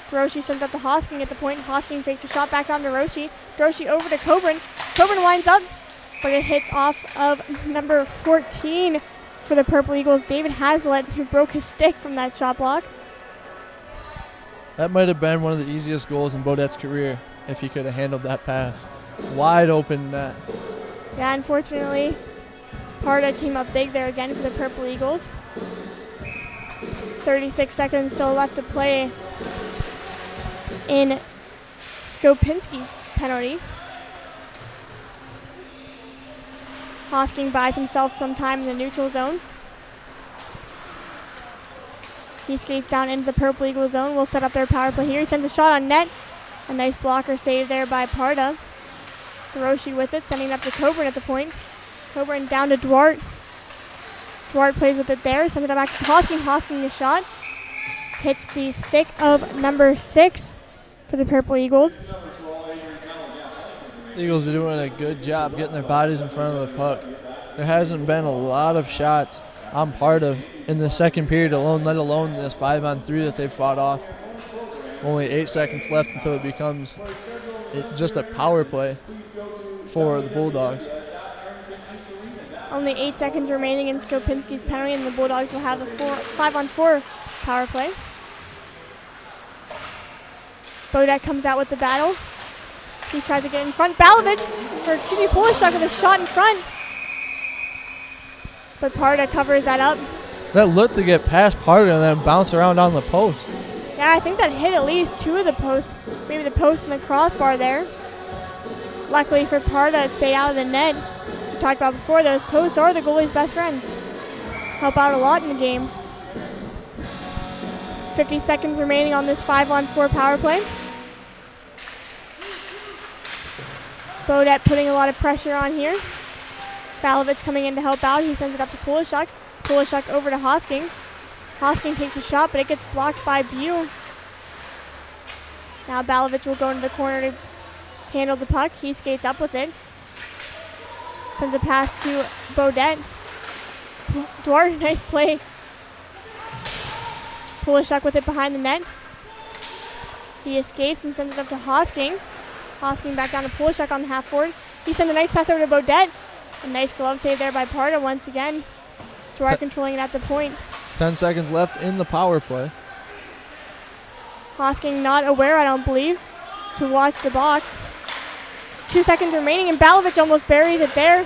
DeRoche sends up to Hosking at the point. Hosking fakes a shot back on DeRoche. DeRoche over to Coburn. Coburn winds up, but it hits off of number 14 for the Purple Eagles, David Hazlitt, who broke his stick from that shot block. That might have been one of the easiest goals in Beaudet's career if he could have handled that pass. Wide open net. Yeah, unfortunately, Parda came up big there again for the Purple Eagles. 36 seconds still left to play in Skopinski's penalty. Hosking buys himself some time in the neutral zone. He skates down into the Purple Eagle zone. Will set up their power play here. He sends a shot on net. A nice blocker save there by Parda. Hiroshi with it, sending it up to Coburn at the point. Coburn down to Duarte. Duarte plays with it there, sends it back to Hosking. Hosking the shot. Hits the stick of number 6 for the Purple Eagles. The Eagles are doing a good job getting their bodies in front of the puck. There hasn't been a lot of shots on Parda in the second period alone, let alone this 5-on-3 that they've fought off. Only 8 seconds left until it becomes just a power play for the Bulldogs. Only 8 seconds remaining in Skopinski's penalty, and the Bulldogs will have the 5-on-4 power play. Bodek comes out with the battle. He tries to get in front. Polishuk with a shot in front. But Parda covers that up. That looked to get past Parda and then bounce around on the post. Yeah, I think that hit at least 2 of the posts. Maybe the post and the crossbar there. Luckily for Parda, it stayed out of the net. We talked about before, those posts are the goalie's best friends. Help out a lot in the games. 50 seconds remaining on this 5-on-4 power play. Bodette putting a lot of pressure on here. Balovich coming in to help out. He sends it up to Polishuk. Polishuk over to Hosking. Hosking takes a shot, but it gets blocked by Buell. Now Balovich will go into the corner to handle the puck. He skates up with it. Sends a pass to Bodette. Duarte, nice play. Polishuk with it behind the net. He escapes and sends it up to Hosking. Hosking back down to Polishuk on the half board. He sends a nice pass over to Bodette. A nice glove save there by Parda once again. Duarte controlling it at the point. 10 seconds left in the power play. Hosking not aware, I don't believe, to watch the box. 2 seconds remaining, and Balovich almost buries it there.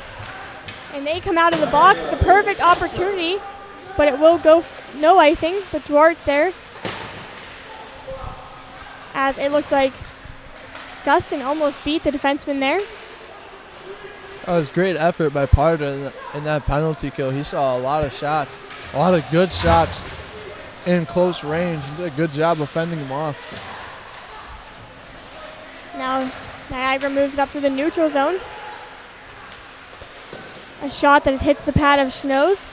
And they come out of the box. The perfect opportunity, but it will go no icing, but Duarte's there. As it looked like Gustin almost beat the defenseman there. That was great effort by Parda in that penalty kill. He saw a lot of shots, a lot of good shots in close range. He did a good job of fending him off. Now Niagara moves it up to the neutral zone. A shot that hits the pad of Schnow's.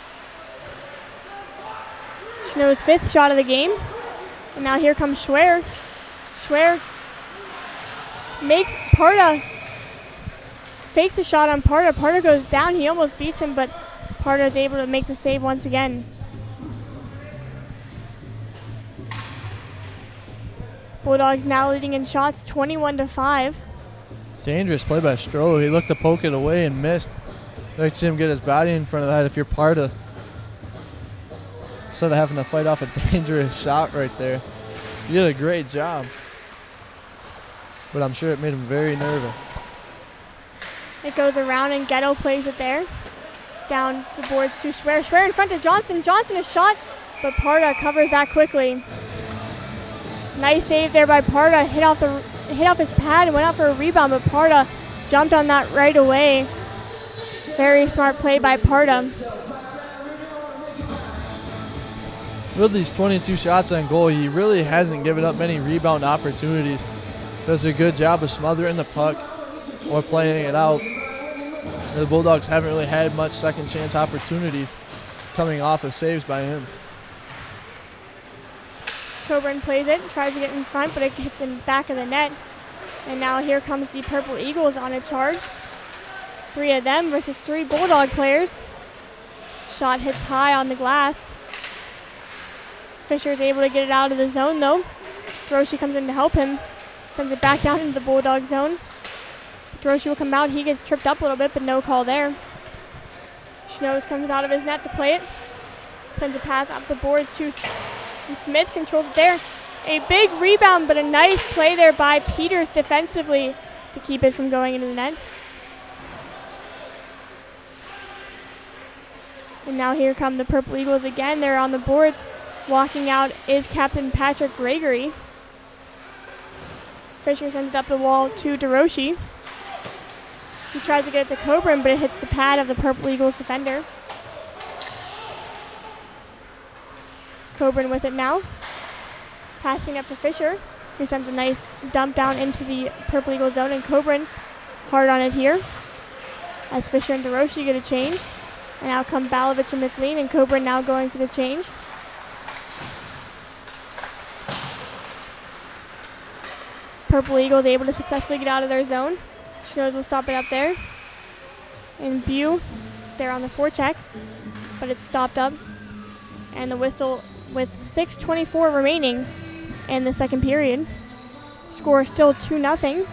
Schnow's 5th shot of the game. And now here comes Schwer. Schwer makes Parda, fakes a shot on Parda. Parda goes down. He almost beats him, but Parda is able to make the save once again. Bulldogs now leading in shots 21-5. Dangerous play by Stroh. He looked to poke it away and missed. I'd like to see him get his body in front of that if you're Parda. Instead of having to fight off a dangerous shot right there. You did a great job. But I'm sure it made him very nervous. It goes around and Ghetto plays it there. Down the boards to Schwer. Schwer in front of Johnson. Johnson a shot, but Parda covers that quickly. Nice save there by Parda. Hit off his pad and went out for a rebound, but Parda jumped on that right away. Very smart play by Parda. With these 22 shots on goal, he really hasn't given up many rebound opportunities. Does a good job of smothering the puck or playing it out. The Bulldogs haven't really had much second chance opportunities coming off of saves by him. Coburn plays it, tries to get in front, but it hits in the back of the net. And now here comes the Purple Eagles on a charge. 3 of them versus 3 Bulldog players. Shot hits high on the glass. Fisher is able to get it out of the zone though. Hiroshi comes in to help him. Sends it back down into the Bulldog zone. Hiroshi will come out. He gets tripped up a little bit, but no call there. Schnoes comes out of his net to play it. Sends a pass up the boards to and Smith controls it there. A big rebound, but a nice play there by Peters defensively to keep it from going into the net. And now here come the Purple Eagles again. They're on the boards. Walking out is Captain Patrick Gregory. Fisher sends it up the wall to DeRoshi. He tries to get it to Coburn, but it hits the pad of the Purple Eagles defender. Coburn with it now. Passing up to Fisher, who sends a nice dump down into the Purple Eagle zone, and Coburn hard on it here. As Fisher and DeRoshi get a change. And out come Balovich and McLean, and Coburn now going for the change. Purple Eagles able to successfully get out of their zone. Schnoes will stop it up there. And Bew there on the forecheck, but it's stopped up. And the whistle with 6:24 remaining in the second period. Score still 2-0.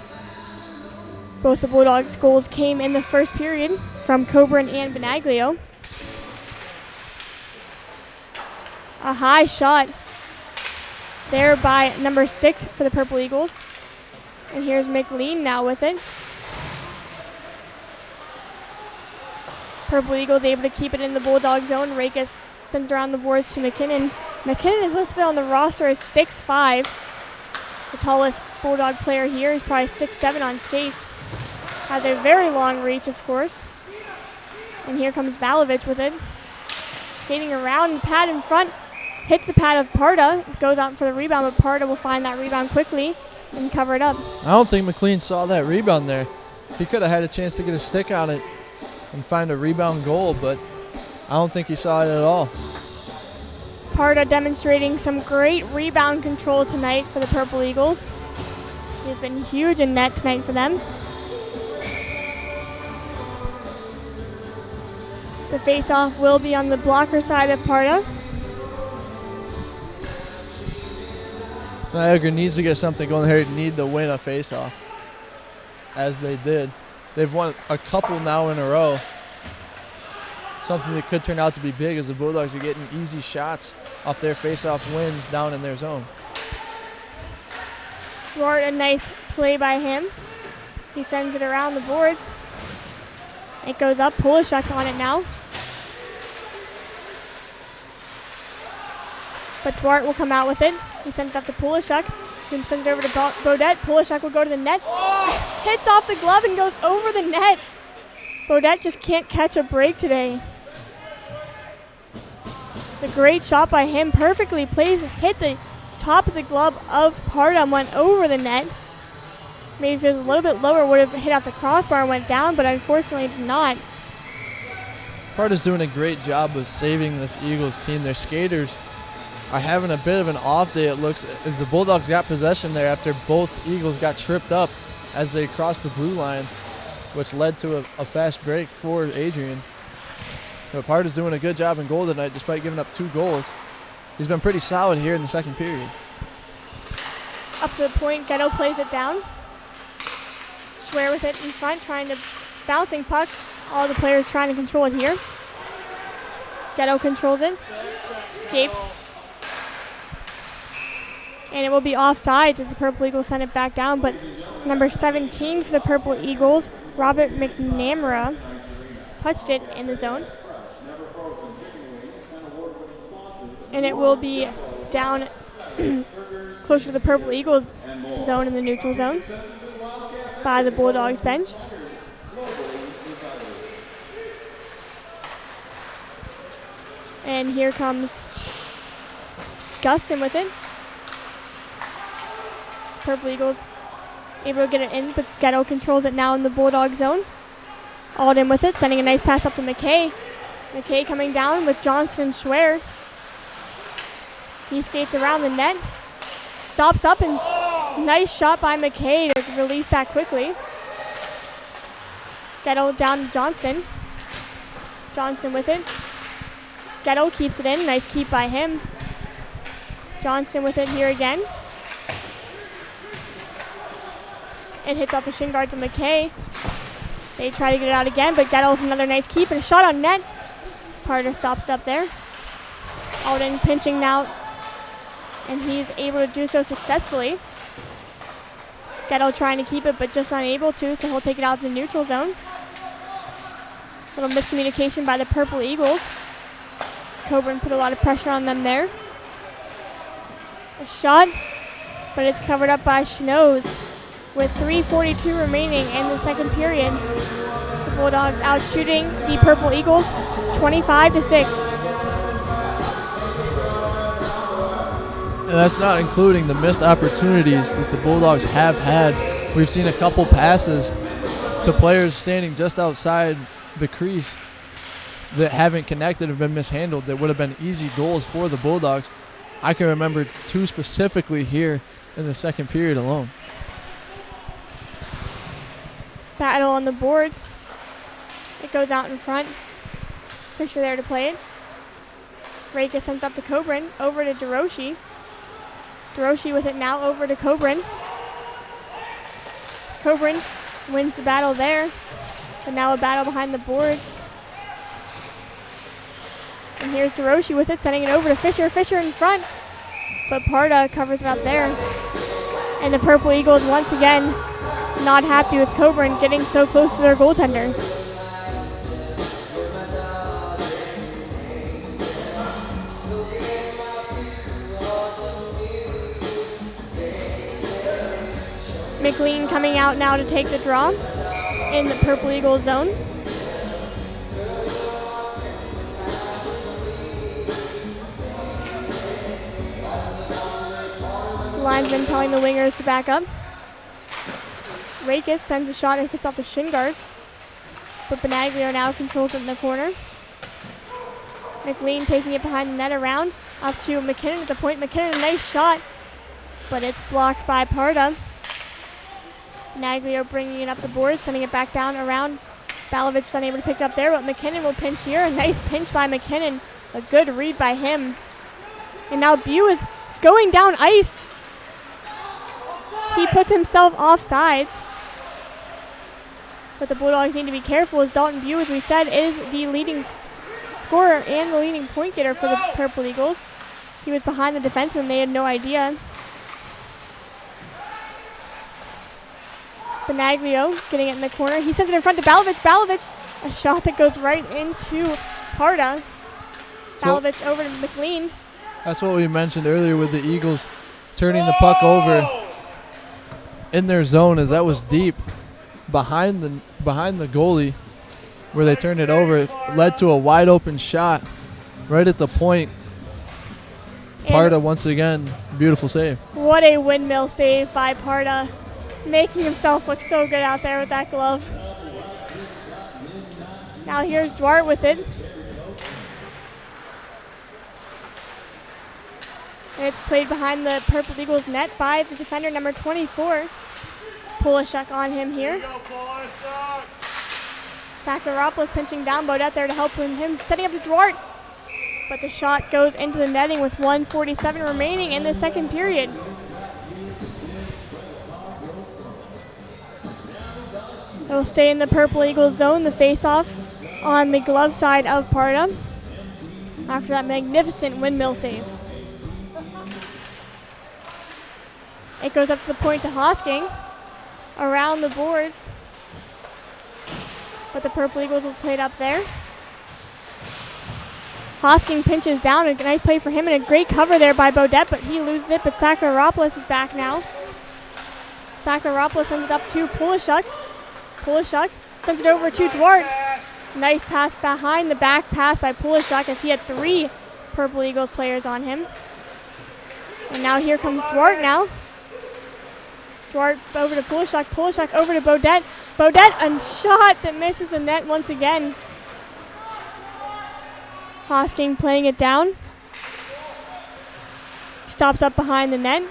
Both the Bulldogs' goals came in the first period from Coburn and Benaglio. A high shot there by number 6 for the Purple Eagles. And here's McLean now with it. Purple Eagles able to keep it in the Bulldog zone. Rakes sends it around the boards to McKinnon. McKinnon is listed on the roster as 6'5". The tallest Bulldog player here is probably 6'7" on skates. Has a very long reach, of course. And here comes Balovich with it. Skating around the pad in front. Hits the pad of Parda. Goes out for the rebound, but Parda will find that rebound quickly and cover it up. I don't think McLean saw that rebound there. He could have had a chance to get a stick on it and find a rebound goal, but I don't think he saw it at all. Parda demonstrating some great rebound control tonight for the Purple Eagles. He's been huge in net tonight for them. The face-off will be on the blocker side of Parda. Niagara needs to get something going here. Need to win a face-off, as they did. They've won a couple now in a row. Something that could turn out to be big, as the Bulldogs are getting easy shots off their face-off wins down in their zone. Duarte, a nice play by him. He sends it around the boards. It goes up. Polishek on it now. But Duarte will come out with it. He sends it up to Polishek, who sends it over to Bodette. Polishek will go to the net. Hits off the glove and goes over the net. Bodette just can't catch a break today. It's a great shot by him. Perfectly plays, hit the top of the glove of Parda and went over the net. Maybe if it was a little bit lower, would have hit off the crossbar and went down, but unfortunately did not. Parda's doing a great job of saving this Eagles team. Their skaters are having a bit of an off day, it looks, as the Bulldogs got possession there after both Eagles got tripped up as they crossed the blue line, which led to a fast break for Adrian. But Parda's doing a good job in goal tonight despite giving up 2 goals. He's been pretty solid here in the second period. Up to the point, Ghetto plays it down. Schwer with it in front, trying to bouncing puck. All the players trying to control it here. Ghetto controls it, escapes. And it will be offsides as the Purple Eagles send it back down, but number 17 for the Purple Eagles, Robert McNamara, touched it in the zone. And it will be down closer to the Purple Eagles zone in the neutral zone by the Bulldogs bench. And here comes Gustin with it. Purple Eagles able to get it in, but Ghetto controls it now in the Bulldog zone. Alden with it, sending a nice pass up to McKay. McKay coming down with Johnston and Schwer. He skates around the net, stops up, and nice shot by McKay to release that quickly. Ghetto down to Johnston. Johnston with it. Ghetto keeps it in, nice keep by him. Johnston with it here again. It hits off the shin guards of McKay. They try to get it out again, but Ghetto with another nice keep and a shot on net. Carter stops it up there. Alden pinching now, and he's able to do so successfully. Ghetto trying to keep it, but just unable to, so he'll take it out in the neutral zone. Little miscommunication by the Purple Eagles. Coburn put a lot of pressure on them there. A shot, but it's covered up by Schnoes. with 3:42 remaining in the second period. The Bulldogs out shooting the Purple Eagles 25-6. And that's not including the missed opportunities that the Bulldogs have had. We've seen a couple passes to players standing just outside the crease that haven't connected, have been mishandled, that would have been easy goals for the Bulldogs. I can remember 2 specifically here in the second period alone. Battle on the boards. It goes out in front. Fisher there to play it. Reika sends up to Coburn, over to DeRoshi. DeRoshi with it now over to Coburn. Coburn wins the battle there, but now a battle behind the boards. And here's DeRoshi with it, sending it over to Fisher. Fisher in front, but Parda covers it up there. And the Purple Eagles once again not happy with Coburn getting so close to their goaltender. McLean coming out now to take the draw in the Purple Eagles zone. The linesman telling the wingers to back up. Rakis sends a shot and hits off the shin guards, but Benaglio now controls it in the corner. McLean taking it behind the net around, up to McKinnon at the point. McKinnon, a nice shot, but it's blocked by Parda. Benaglio bringing it up the board, sending it back down around. Balovich unable to pick it up there, but McKinnon will pinch here. A nice pinch by McKinnon. A good read by him. And now Bew is going down ice. He puts himself off sides. But the Bulldogs need to be careful, as Dalton Bew, as we said, is the leading scorer and the leading point getter for the Purple Eagles. He was behind the defenseman. They had no idea. Benaglio getting it in the corner. He sends it in front to Balovich. Balovich, a shot that goes right into Parda. Balovich over to McLean. That's what we mentioned earlier with the Eagles turning the puck over in their zone, as that was deep behind the goalie where they turned it over. It led to a wide open shot right at the point. Parda once again, beautiful save. What a windmill save by Parda, making himself look so good out there with that glove. Now here's Duarte with it. And it's played behind the Purple Eagles net by the defender number 24. Polishuk on him here. Sakharopoulos pinching down, Bodette there to help with him, setting up to Duarte. But the shot goes into the netting with 1:47 remaining in the second period. It'll stay in the Purple Eagles zone, the face-off on the glove side of Parda after that magnificent windmill save. It goes up to the point to Hosking, around the boards, but the Purple Eagles will play it up there. Hosking pinches down, a nice play for him and a great cover there by Bodette, but he loses it, but Sakharopoulos is back now. Sakharopoulos sends it up to Polishuk. Polishuk sends it over to Duarte. Nice pass behind the back pass by Polishuk, as he had 3 Purple Eagles players on him. And now here comes Duarte now. Duarte over to Polishuk. Polishuk over to Bodette. Bodette, a shot that misses the net once again. Hosking playing it down. Stops up behind the net.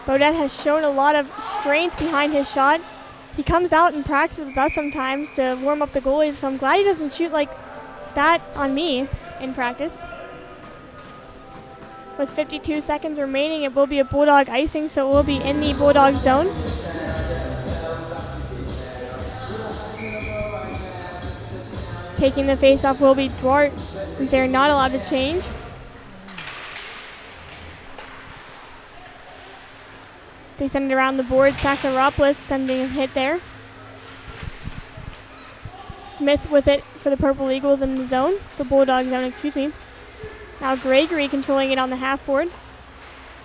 Bodette has shown a lot of strength behind his shot. He comes out and practices with us sometimes to warm up the goalies, so I'm glad he doesn't shoot like that on me in practice. With 52 seconds remaining, it will be a Bulldog icing, so it will be in the Bulldog zone. Taking the face-off will be Duarte, since they are not allowed to change. They send it around the board. Sakharopoulos sending a hit there. Smith with it for the Purple Eagles in the zone, the Bulldog zone, excuse me. Now Gregory controlling it on the half board.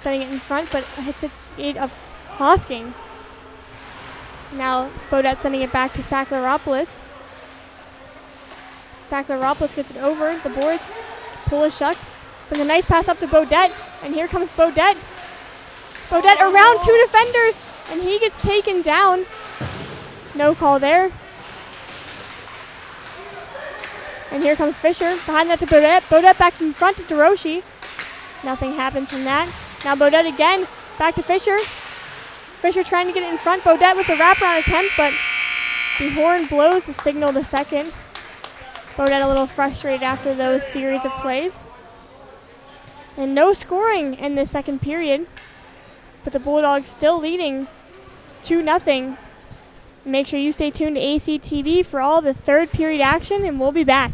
setting it in front, but hits its skate of Hosking. Now Bodette sending it back to Sackleropoulos. Sackleropoulos gets it over the boards. Polishuk sends a nice pass up to Bodette, and here comes Bodette. Bodette around two defenders, and he gets taken down. No call there. And here comes Fisher. Behind that to Bodette. Bodette back in front to DeRoshi. Nothing happens from that. Now Bodette again. Back to Fisher. Fisher trying to get it in front. Bodette with the wraparound attempt, but the horn blows to signal the second. Bodette a little frustrated after those series of plays. And no scoring in the second period, but the Bulldogs still leading 2-0. Make sure you stay tuned to ACTV for all the third period action, and we'll be back.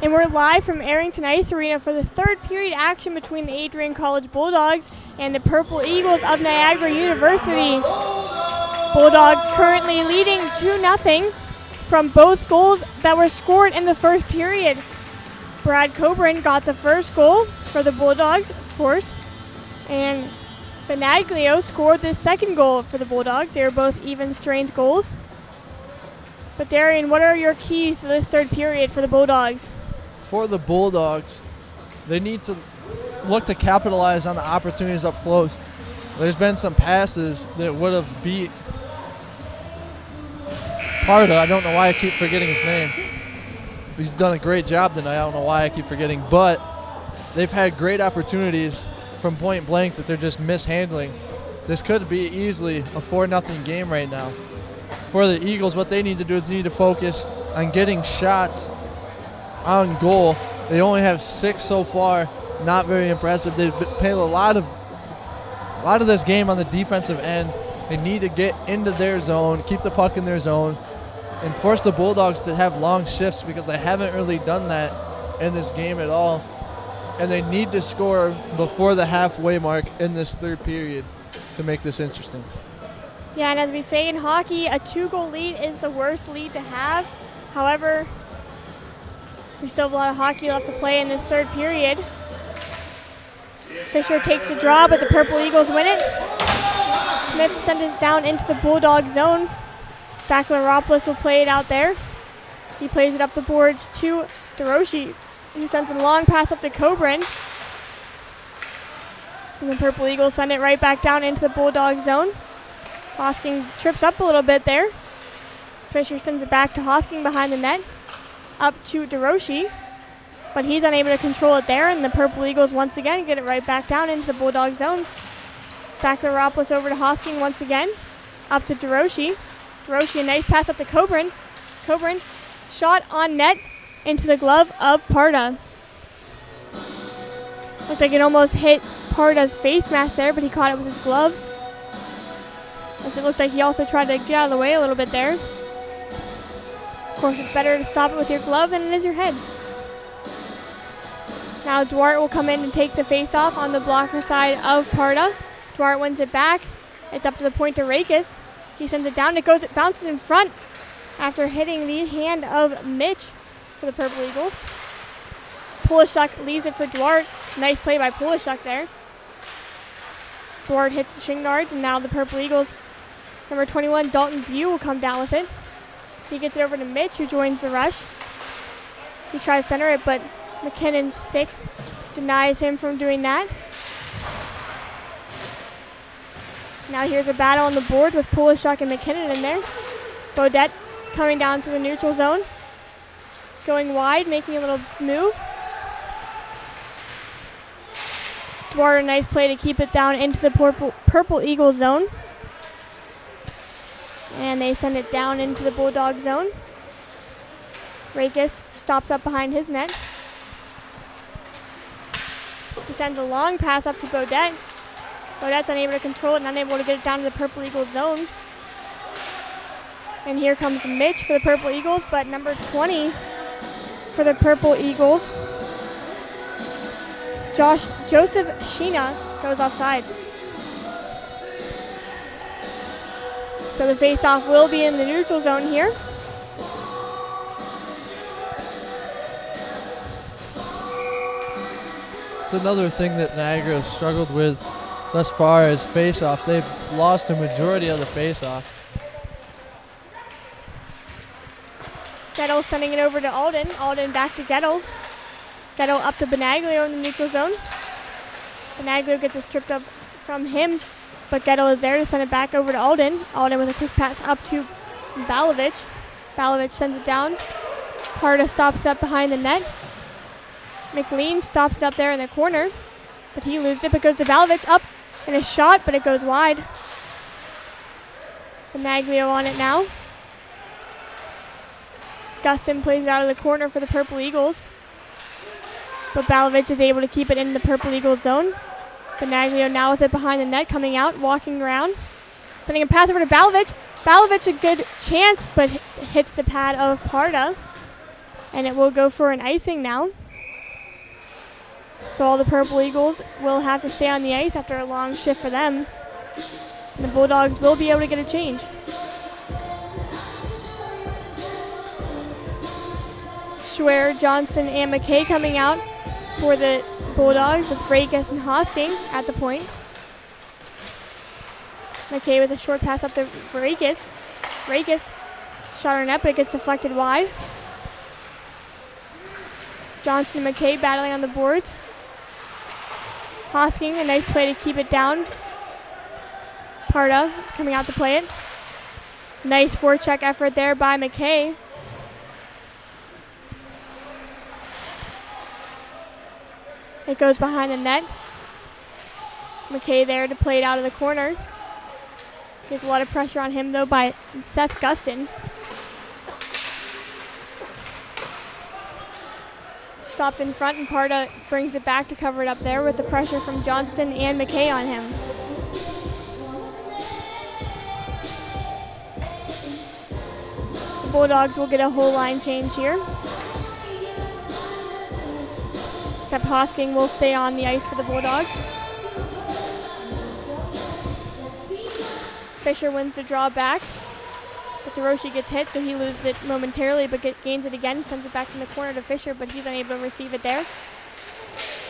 And we're live from Arrington Ice Arena for the third period action between the Adrian College Bulldogs and the Purple Eagles of Niagara University. Bulldogs currently leading 2-0 from both goals that were scored in the first period. Brad Coburn got the first goal for the Bulldogs, of course, and Benaglio scored the second goal for the Bulldogs. They were both even-strength goals. But Darian, what are your keys to this third period for the Bulldogs? For the Bulldogs, they need to look to capitalize on the opportunities up close. There's been some passes that would have beat Parda. I don't know why I keep forgetting his name. He's done a great job tonight. I don't know why I keep forgetting. But they've had great opportunities from point blank that they're just mishandling. This could be easily a 4-0 game right now. For the Eagles, what they need to do is they need to focus on getting shots on goal. They only have 6 so far. Not very impressive. They've played a lot of this game on the defensive end. They need to get into their zone, keep the puck in their zone, and force the Bulldogs to have long shifts because they haven't really done that in this game at all. And they need to score before the halfway mark in this third period to make this interesting. Yeah, and as we say in hockey, a 2-goal lead is the worst lead to have. However, we still have a lot of hockey left to play in this third period. Fisher takes the draw, but the Purple Eagles win it. Smith sends it down into the Bulldog zone. Sakalaropoulos will play it out there. He plays it up the boards to DeRoshi, who sends a long pass up to Coburn. And the Purple Eagles send it right back down into the Bulldog zone. Hosking trips up a little bit there. Fisher sends it back to Hosking behind the net. Up to DeRoshi, but he's unable to control it there, and the Purple Eagles once again get it right back down into the Bulldog zone. Sakalaropoulos over to Hosking once again. Up to DeRoshi. DeRoshi, a nice pass up to Coburn. Coburn, shot on net into the glove of Parda. Looked like it almost hit Parda's face mask there, but he caught it with his glove. As it looked like he also tried to get out of the way a little bit there. Of course, it's better to stop it with your glove than it is your head. Now Duarte will come in and take the face-off on the blocker side of Parda. Duarte wins it back. It's up to the point to Rakes. He sends it down. It bounces in front after hitting the hand of Mitch for the Purple Eagles. Polishuk leaves it for Duarte. Nice play by Polishuk there. Duarte hits the shin guards, and now the Purple Eagles, number 21, Dalton Bew, will come down with it. He gets it over to Mitch, who joins the rush. He tries to center it, but McKinnon's stick denies him from doing that. Now here's a battle on the boards with Polishuk and McKinnon in there. Bodette coming down to the neutral zone. Going wide, making a little move. Duarte, a nice play to keep it down into the Purple Eagle zone. And they send it down into the Bulldog zone. Rakes stops up behind his net. He sends a long pass up to Bodette. Bodette's unable to control it and unable to get it down to the Purple Eagles zone. And here comes Mitch for the Purple Eagles, but number 20 for the Purple Eagles, Joseph Sheena, goes offsides. So the face-off will be in the neutral zone here. It's another thing that Niagara has struggled with thus far as face-offs. They've lost the majority of the face-offs. Gettle sending it over to Alden. Alden back to Gettle. Gettle up to Benaglio in the neutral zone. Benaglio gets it stripped up from him, but Gettle is there to send it back over to Alden. Alden with a quick pass up to Balovich. Balovich sends it down. Parda stops it up behind the net. McLean stops it up there in the corner, but he loses it, but goes to Balovich up and a shot, but it goes wide. Benaglio on it now. Gustin plays it out of the corner for the Purple Eagles, but Balovich is able to keep it in the Purple Eagles zone. Benaglio now with it behind the net, coming out, walking around, sending a pass over to Balovich. Balovich, a good chance, but hits the pad of Parda. And it will go for an icing now. So all the Purple Eagles will have to stay on the ice after a long shift for them. And the Bulldogs will be able to get a change. Schwer, Johnson, and McKay coming out for the Bulldogs with Freitas and Hosking at the point. McKay with a short pass up to Freitas. Freitas shot her net, but it gets deflected wide. Johnson and McKay battling on the boards. Hosking, a nice play to keep it down. Parda coming out to play it. Nice forecheck effort there by McKay. It goes behind the net. McKay there to play it out of the corner. There's a lot of pressure on him though by Seth Gustin. Stopped in front, and Parda brings it back to cover it up there with the pressure from Johnston and McKay on him. The Bulldogs will get a whole line change here. Except Hosking will stay on the ice for the Bulldogs. Fisher wins the draw back, but DeRoche gets hit, so he loses it momentarily, but gains it again, sends it back from the corner to Fisher, but he's unable to receive it there.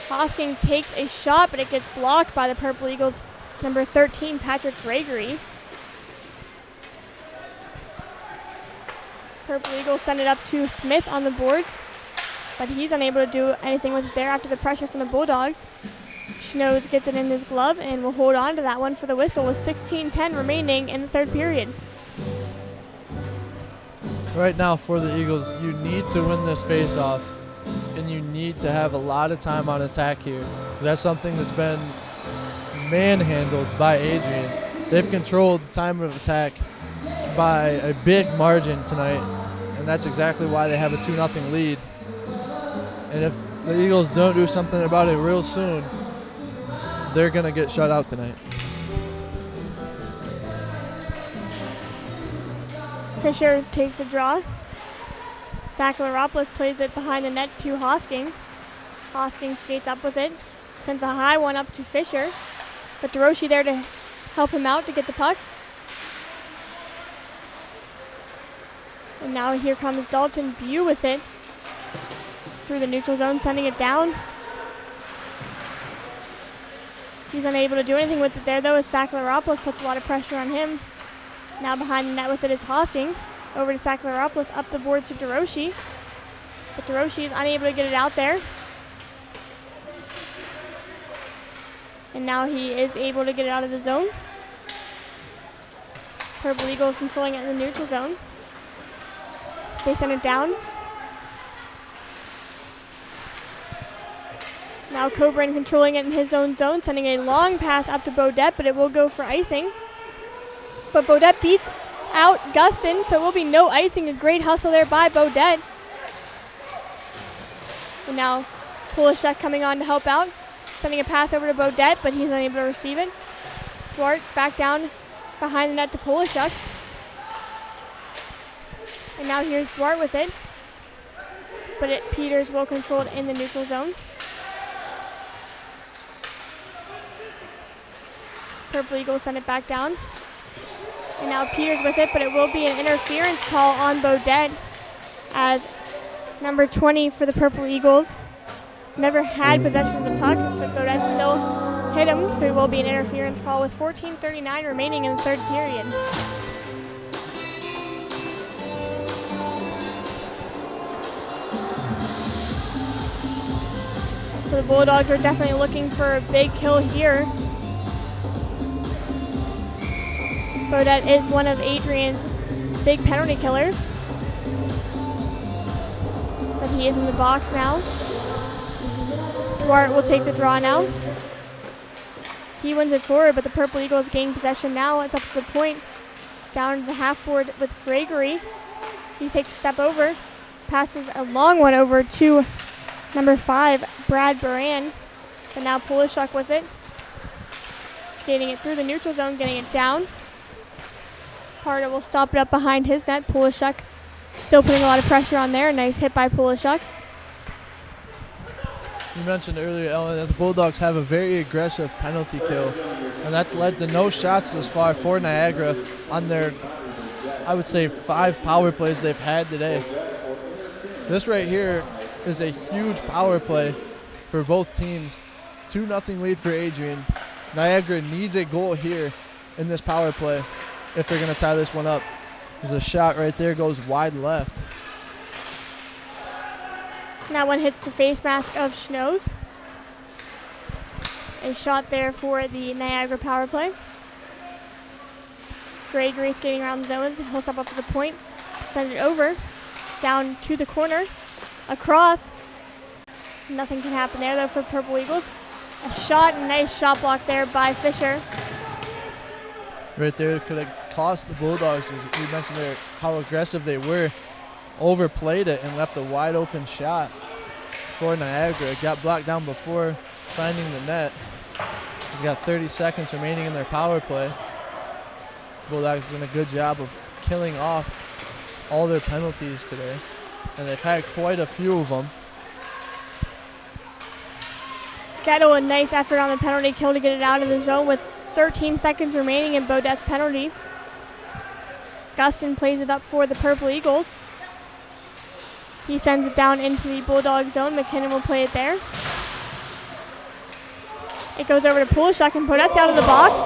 Hosking takes a shot, but it gets blocked by the Purple Eagles' number 13, Patrick Gregory. Purple Eagles send it up to Smith on the boards, but he's unable to do anything with it there after the pressure from the Bulldogs. Schnoes gets it in his glove and will hold on to that one for the whistle with 16:10 remaining in the third period. Right now for the Eagles, you need to win this face-off, and you need to have a lot of time on attack here. That's something that's been manhandled by Adrian. They've controlled time of attack by a big margin tonight, and that's exactly why they have a 2-0 lead. And if the Eagles don't do something about it real soon, they're going to get shut out tonight. Fisher takes the draw. Sakalaropoulos plays it behind the net to Hosking. Hosking skates up with it, sends a high one up to Fisher, but DeRoche there to help him out to get the puck. And now here comes Dalton Bew with it through the neutral zone, sending it down. He's unable to do anything with it there, though, as Sakalaropoulos puts a lot of pressure on him. Now behind the net with it is Hosking. Over to Sakalaropoulos, up the boards to DeRoche. But DeRoche is unable to get it out there. And now he is able to get it out of the zone. Purple Eagles controlling it in the neutral zone. They send it down. Now Coburn controlling it in his own zone, sending a long pass up to Beaudet, but it will go for icing. But Beaudet beats out Gustin, so it will be no icing. A great hustle there by Beaudet. And now Polishek coming on to help out, sending a pass over to Beaudet, but he's unable to receive it. Duarte back down behind the net to Polishek. And now here's Duarte with it. But Peters will control it in the neutral zone. Purple Eagles send it back down. And now Peters with it, but it will be an interference call on Beaudet, as number 20 for the Purple Eagles never had possession of the puck, but Beaudet still hit him, so it will be an interference call with 14:39 remaining in the third period. So the Bulldogs are definitely looking for a big kill here. Beaudet is one of Adrian's big penalty killers. But he is in the box now. Duarte will take the draw now. He wins it forward, but the Purple Eagles gain possession now. It's up to the point. Down to the half board with Gregory. He takes a step over. Passes a long one over to number 5, Brad Baran. But now Polishuk with it. Skating it through the neutral zone, getting it down. Parda will stop it up behind his net. Polishuk Still putting a lot of pressure on there. Nice hit by Pulishuk. You mentioned earlier, Ellen, that the Bulldogs have a very aggressive penalty kill, and that's led to no shots this far for Niagara on their, I would say, 5 power plays they've had today. This right here is a huge power play for both teams. 2-0 lead for Adrian. Niagara needs a goal here in this power play if they're going to tie this one up. There's a shot right there, goes wide left. And that one hits the face mask of Schnoes. A shot there for the Niagara power play. Gregory skating around the zone. He'll step up to the point, send it over, down to the corner, across. Nothing can happen there though for Purple Eagles. A shot, a nice shot block there by Fisher. Right there could have cost the Bulldogs, as we mentioned there, how aggressive they were. Overplayed it and left a wide open shot for Niagara. It got blocked down before finding the net. He's got 30 seconds remaining in their power play. Bulldogs doing a good job of killing off all their penalties today, and they've had quite a few of them. Ghetto, a nice effort on the penalty kill to get it out of the zone with 13 seconds remaining in Beaudet's penalty. Gustin plays it up for the Purple Eagles. He sends it down into the Bulldog zone. McKinnon will play it there. It goes over to Pulishuk, and Beaudet's out of the box.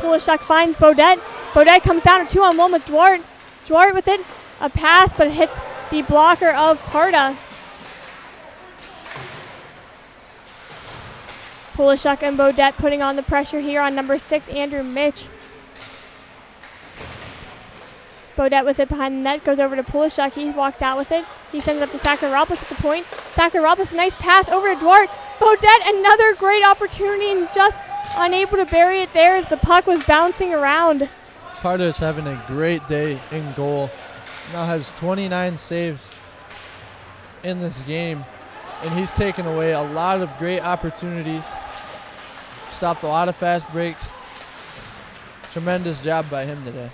Pulishuk finds Beaudet. Beaudet comes down to 2-on-1 with Duarte. Duarte with it. A pass, but it hits the blocker of Parda. Pulishuk and Beaudet putting on the pressure here on number 6, Andrew Mitch. Beaudet with it behind the net, goes over to Pulishuk. He walks out with it. He sends it up to Sakharopoulos at the point. Sakharopoulos, a nice pass over to Duarte. Beaudet, another great opportunity, and just unable to bury it there as the puck was bouncing around. Parda is having a great day in goal. Now has 29 saves in this game, and he's taken away a lot of great opportunities. Stopped a lot of fast breaks. Tremendous job by him today.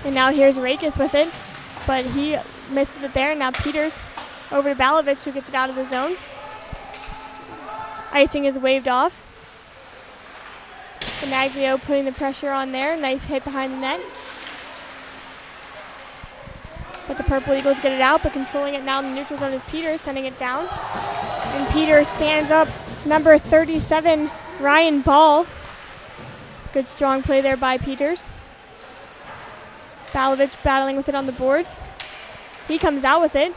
And now here's Rakis with it, but he misses it there. And now Peters over to Balovich, who gets it out of the zone. Icing is waved off. Benaglio putting the pressure on there. Nice hit behind the net. But the Purple Eagles get it out, but controlling it now in the neutral zone is Peters, sending it down. And Peters stands up number 37, Ryan Ball. Good strong play there by Peters. Balovich battling with it on the boards. He comes out with it.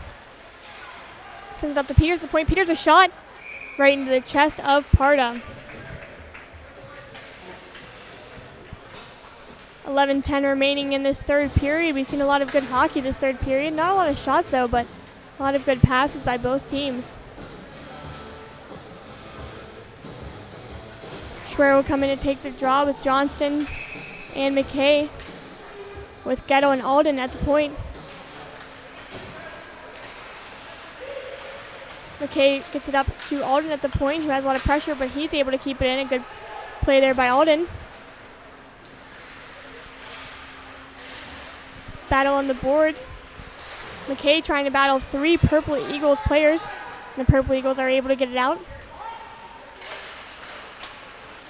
Sends it up to Peters. The point. Peters a shot right into the chest of Parda. 11:10 remaining in this third period. We've seen a lot of good hockey this third period. Not a lot of shots though, but a lot of good passes by both teams. Schwer will come in to take the draw with Johnston and McKay, with Ghetto and Alden at the point. McKay gets it up to Alden at the point, who has a lot of pressure, but he's able to keep it in. A good play there by Alden. Battle on the boards. McKay trying to battle 3 Purple Eagles players. And the Purple Eagles are able to get it out.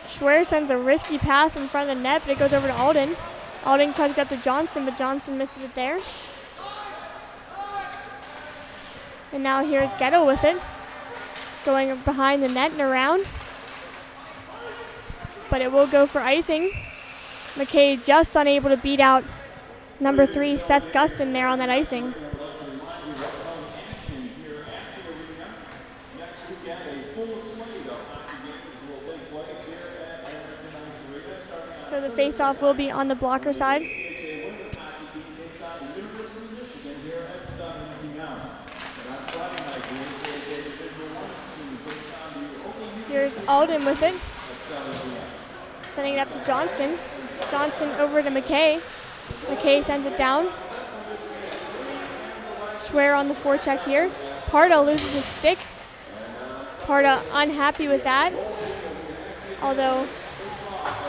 Schwer sends a risky pass in front of the net, but it goes over to Alden. Alden tries to get up to Johnson, but Johnson misses it there. And now here's Ghetto with it. Going behind the net and around. But it will go for icing. McKay just unable to beat out number 3, Seth Gustin, there on that icing. So the face-off will be on the blocker side. Here's Alden with it. Sending it up to Johnston. Johnston over to McKay. McKay sends it down. Schwer on the forecheck here. Parda loses his stick. Parda unhappy with that. Although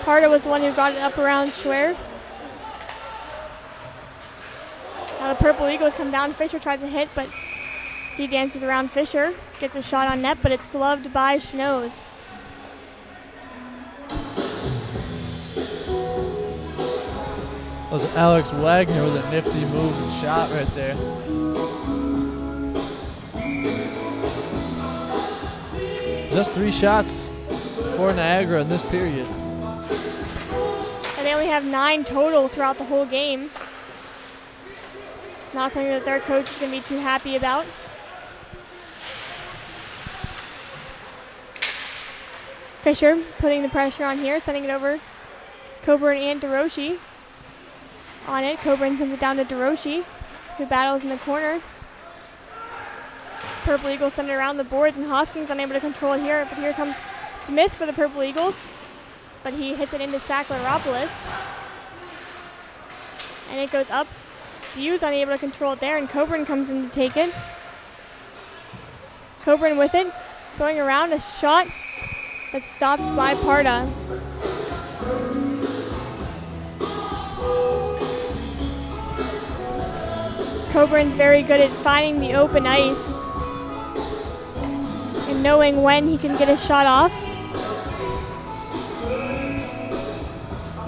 Parda was the one who got it up around Schwer. Now the Purple Eagles come down. Fisher tries to hit, but he dances around Fisher. Gets a shot on net, but it's gloved by Schnoes. That was Alex Wagner with a nifty move and shot right there. Just 3 shots for Niagara in this period. And they only have 9 total throughout the whole game. Not something that their coach is going to be too happy about. Fisher putting the pressure on here, sending it over. Coburn and DeRoche on it. Coburn sends it down to DeRoche, who battles in the corner. Purple Eagles send it around the boards, and Hoskins unable to control it here. But here comes Smith for the Purple Eagles, but he hits it into Sackleropoulos. And it goes up. Hughes unable to control it there, and Coburn comes in to take it. Coburn with it, going around, a shot that's stopped by Parda. Coburn's very good at finding the open ice and knowing when he can get a shot off.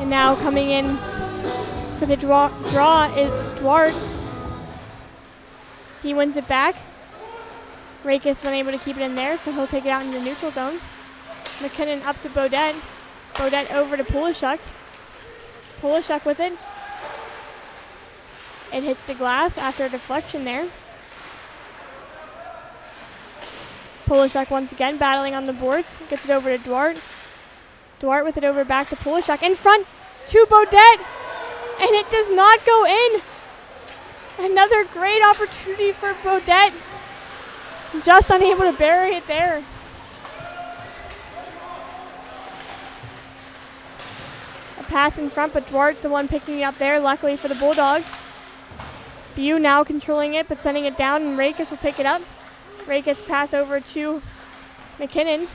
And now coming in for the draw is Duarte. He wins it back. Rakes is unable to keep it in there, so he'll take it out into the neutral zone. McKinnon up to Beaudet. Beaudet over to Polishuk. Polishuk with it. It hits the glass after a deflection there. Polishuk once again battling on the boards. Gets it over to Duarte. Duarte with it over back to Polishuk. In front to Beaudet. And it does not go in. Another great opportunity for Beaudet. Just unable to bury it there. A pass in front, but Duarte's the one picking it up there, luckily for the Bulldogs. Bu now controlling it, but sending it down, and Rakes will pick it up. Rakes pass over to McKinnon.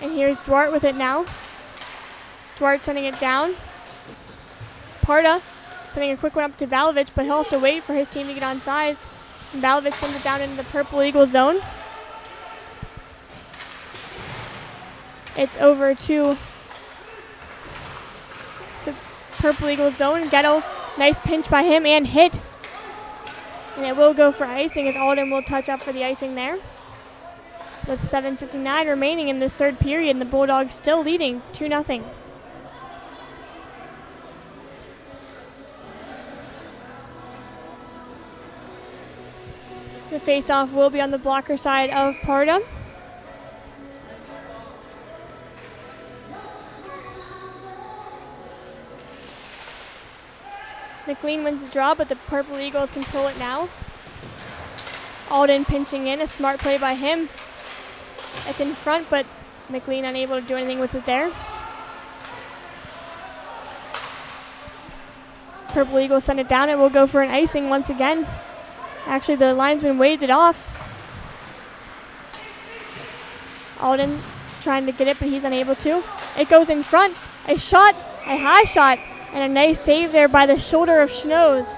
And here's Duarte with it now. Duarte sending it down. Parda sending a quick one up to Valovich, but he'll have to wait for his team to get on sides. And Valovich sends it down into the Purple Eagle zone. It's over to the Purple Eagle zone. Getto, nice pinch by him and hit. And it will go for icing as Alden will touch up for the icing there. With 7:59 remaining in this third period, and the Bulldogs still leading 2-0. The face-off will be on the blocker side of Parda. McLean wins the draw, but the Purple Eagles control it now. Alden pinching in, a smart play by him. It's in front, but McLean unable to do anything with it there. Purple Eagles send it down, and will go for an icing once again. Actually, the linesman waved it off. Alden trying to get it, but he's unable to. It goes in front. A shot, a high shot, and a nice save there by the shoulder of Schnoes.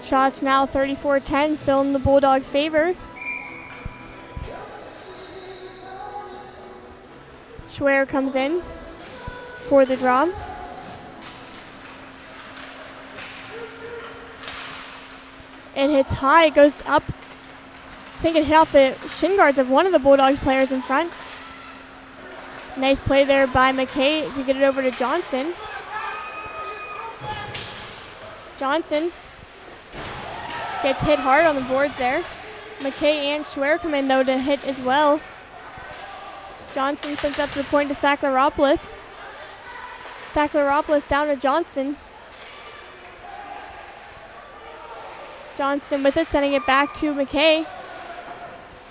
Shots now 34-10, still in the Bulldogs' favor. Schwer comes in for the draw. It hits high, it goes up. I think it hit off the shin guards of one of the Bulldogs players in front. Nice play there by McKay to get it over to Johnston. Johnson gets hit hard on the boards there. McKay and Schwer come in though to hit as well. Johnson sends up to the point to Sackleropoulos. Sackleropoulos down to Johnston. Johnston with it, sending it back to McKay.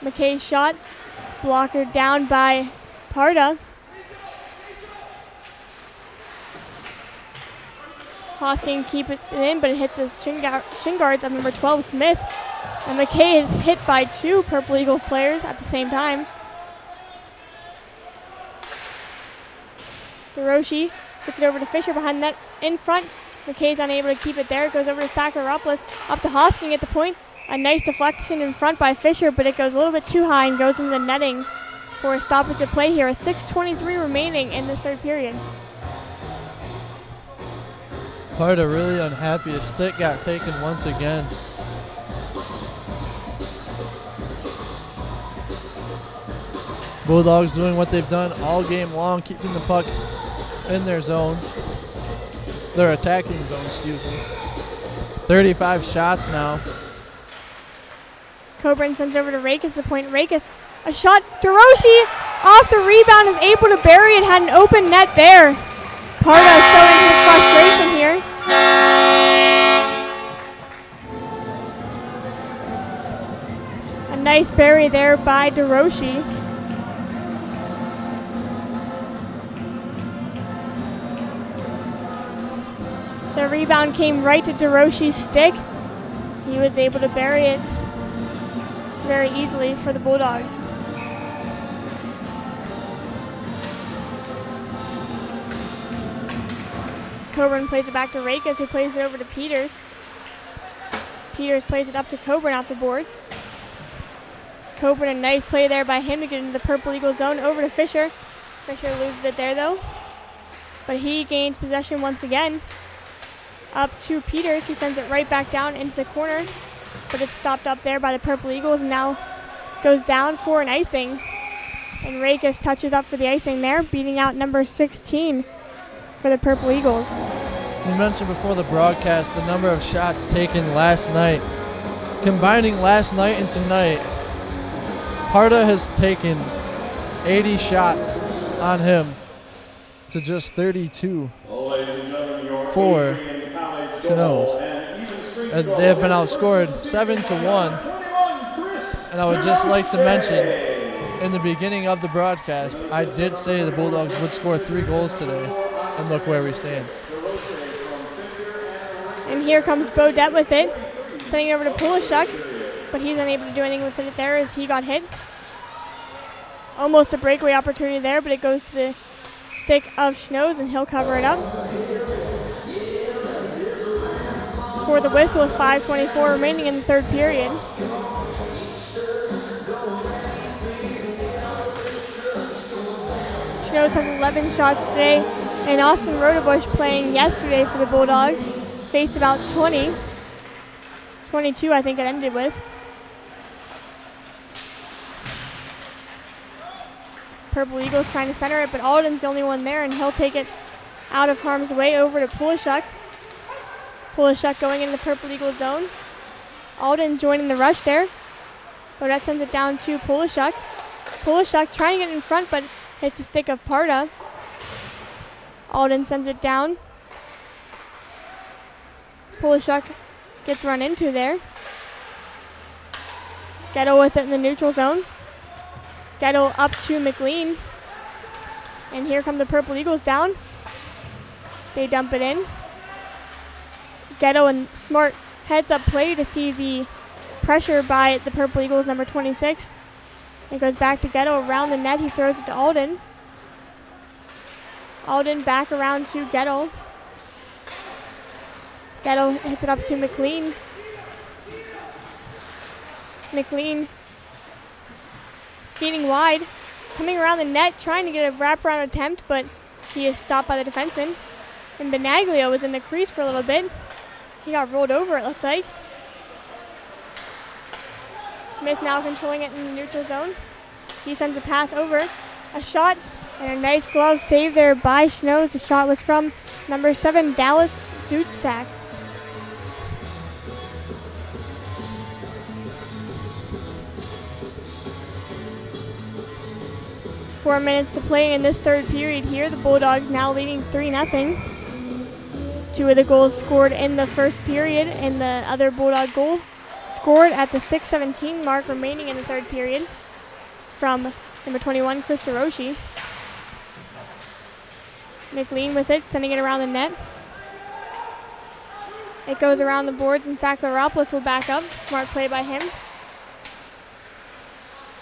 McKay's shot is blocked down by Parda. Hosking keeps it in, but it hits the shin guards of number 12, Smith. And McKay is hit by 2 Purple Eagles players at the same time. DeRoche gets it over to Fisher behind net in front. McKay's unable to keep it there. It goes over to Sakharopoulos, up to Hosking at the point. A nice deflection in front by Fisher, but it goes a little bit too high and goes into the netting for a stoppage of play here. A 6:23 remaining in this third period. Parda really unhappy. His stick got taken once again. Bulldogs doing what they've done all game long, keeping the puck in their zone. Their attacking zone, excuse me. 35 shots now. Coburn sends over to Rakes the point. Rakes, a shot. DeRoche off the rebound is able to bury it. Had an open net there. Parda showing his frustration here. A nice bury there by DeRoche. The rebound came right to DeRoche's stick. He was able to bury it very easily for the Bulldogs. Coburn plays it back to Rakes, who plays it over to Peters. Peters plays it up to Coburn off the boards. Coburn, a nice play there by him to get into the Purple Eagle zone. Over to Fisher. Fisher loses it there though, but he gains possession once again. Up to Peters, who sends it right back down into the corner, but it's stopped up there by the Purple Eagles and now goes down for an icing. And Rakes touches up for the icing there, beating out number 16 for the Purple Eagles. You mentioned before the broadcast the number of shots taken last night. Combining last night and tonight, Parda has taken 80 shots on him to just 32 for Chinoes. And they have been outscored 7-1. And I would just like to mention, in the beginning of the broadcast, I did say the Bulldogs would score 3 goals today. And look where we stand. And here comes Bodette with it, sending it over to Pulishuk, but he's unable to do anything with it there as he got hit. Almost a breakaway opportunity there, but it goes to the stick of Schnoes and he'll cover it up. For the whistle with 5:24 remaining in the third period. Schnoes has 11 shots today, and Austin Rodebush, playing yesterday for the Bulldogs, faced about 20. 22 I think it ended with. Purple Eagles trying to center it, but Alden's the only one there, and he'll take it out of harm's way over to Pulishuk. Pulishuk going into the Purple Eagle zone. Alden joining the rush there. Bodette sends it down to Pulishuk. Pulishuk trying to get in front, but hits the stick of Parda. Alden sends it down. Pulishuk gets run into there. Gettle with it in the neutral zone. Gettle up to McLean. And here come the Purple Eagles down. They dump it in. Gettle and smart heads up play to see the pressure by the Purple Eagles, number 26. It goes back to Gettle around the net. He throws it to Alden. Alden back around to Gettle. Gettle hits it up to McLean. McLean skating wide, coming around the net, trying to get a wraparound attempt, but he is stopped by the defenseman. And Benaglio was in the crease for a little bit. He got rolled over, it looked like. Smith now controlling it in the neutral zone. He sends a pass over. A shot and a nice glove save there by Schnoes. The shot was from number 7, Dallas Zuzak. Four minutes to play in this third period here. The Bulldogs now leading 3-0. 2 of the goals scored in the first period, and the other Bulldog goal scored at the 6:17 mark remaining in the third period from number 21, Chris DeRoche. McLean with it, sending it around the net. It goes around the boards, and Sakharopoulos will back up. Smart play by him.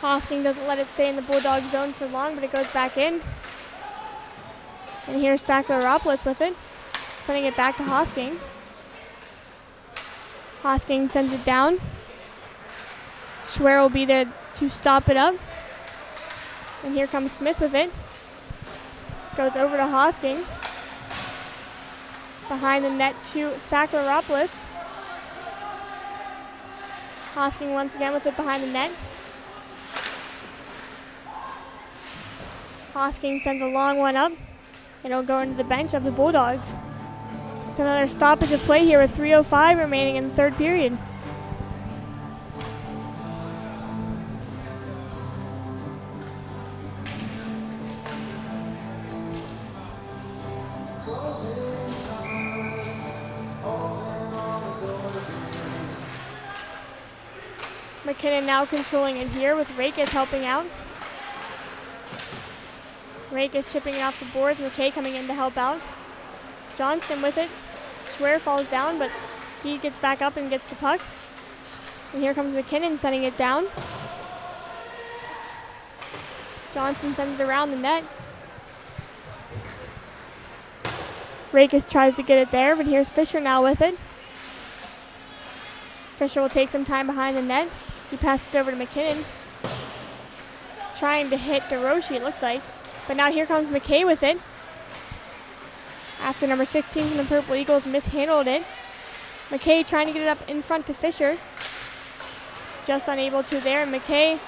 Hosking doesn't let it stay in the Bulldog zone for long, but it goes back in. And here's Sakharopoulos with it, sending it back to Hosking. Hosking sends it down. Schwer will be there to stop it up. And here comes Smith with it. Goes over to Hosking. Behind the net to Sakharopoulos. Hosking once again with it behind the net. Hosking sends a long one up. And it'll go into the bench of the Bulldogs. So another stoppage of play here with 3:05 remaining in the third period. McKinnon now controlling it here with Rakes helping out. Rakes chipping it off the boards. McKay coming in to help out. Johnston with it. Schwer falls down, but he gets back up and gets the puck. And here comes McKinnon sending it down. Johnson sends it around the net. Rakes tries to get it there, but here's Fisher now with it. Fisher will take some time behind the net. He passes it over to McKinnon. Trying to hit DeRoche, it looked like. But now here comes McKay with it. After number 16 from the Purple Eagles mishandled it. McKay trying to get it up in front to Fisher. Just unable to there, and McKay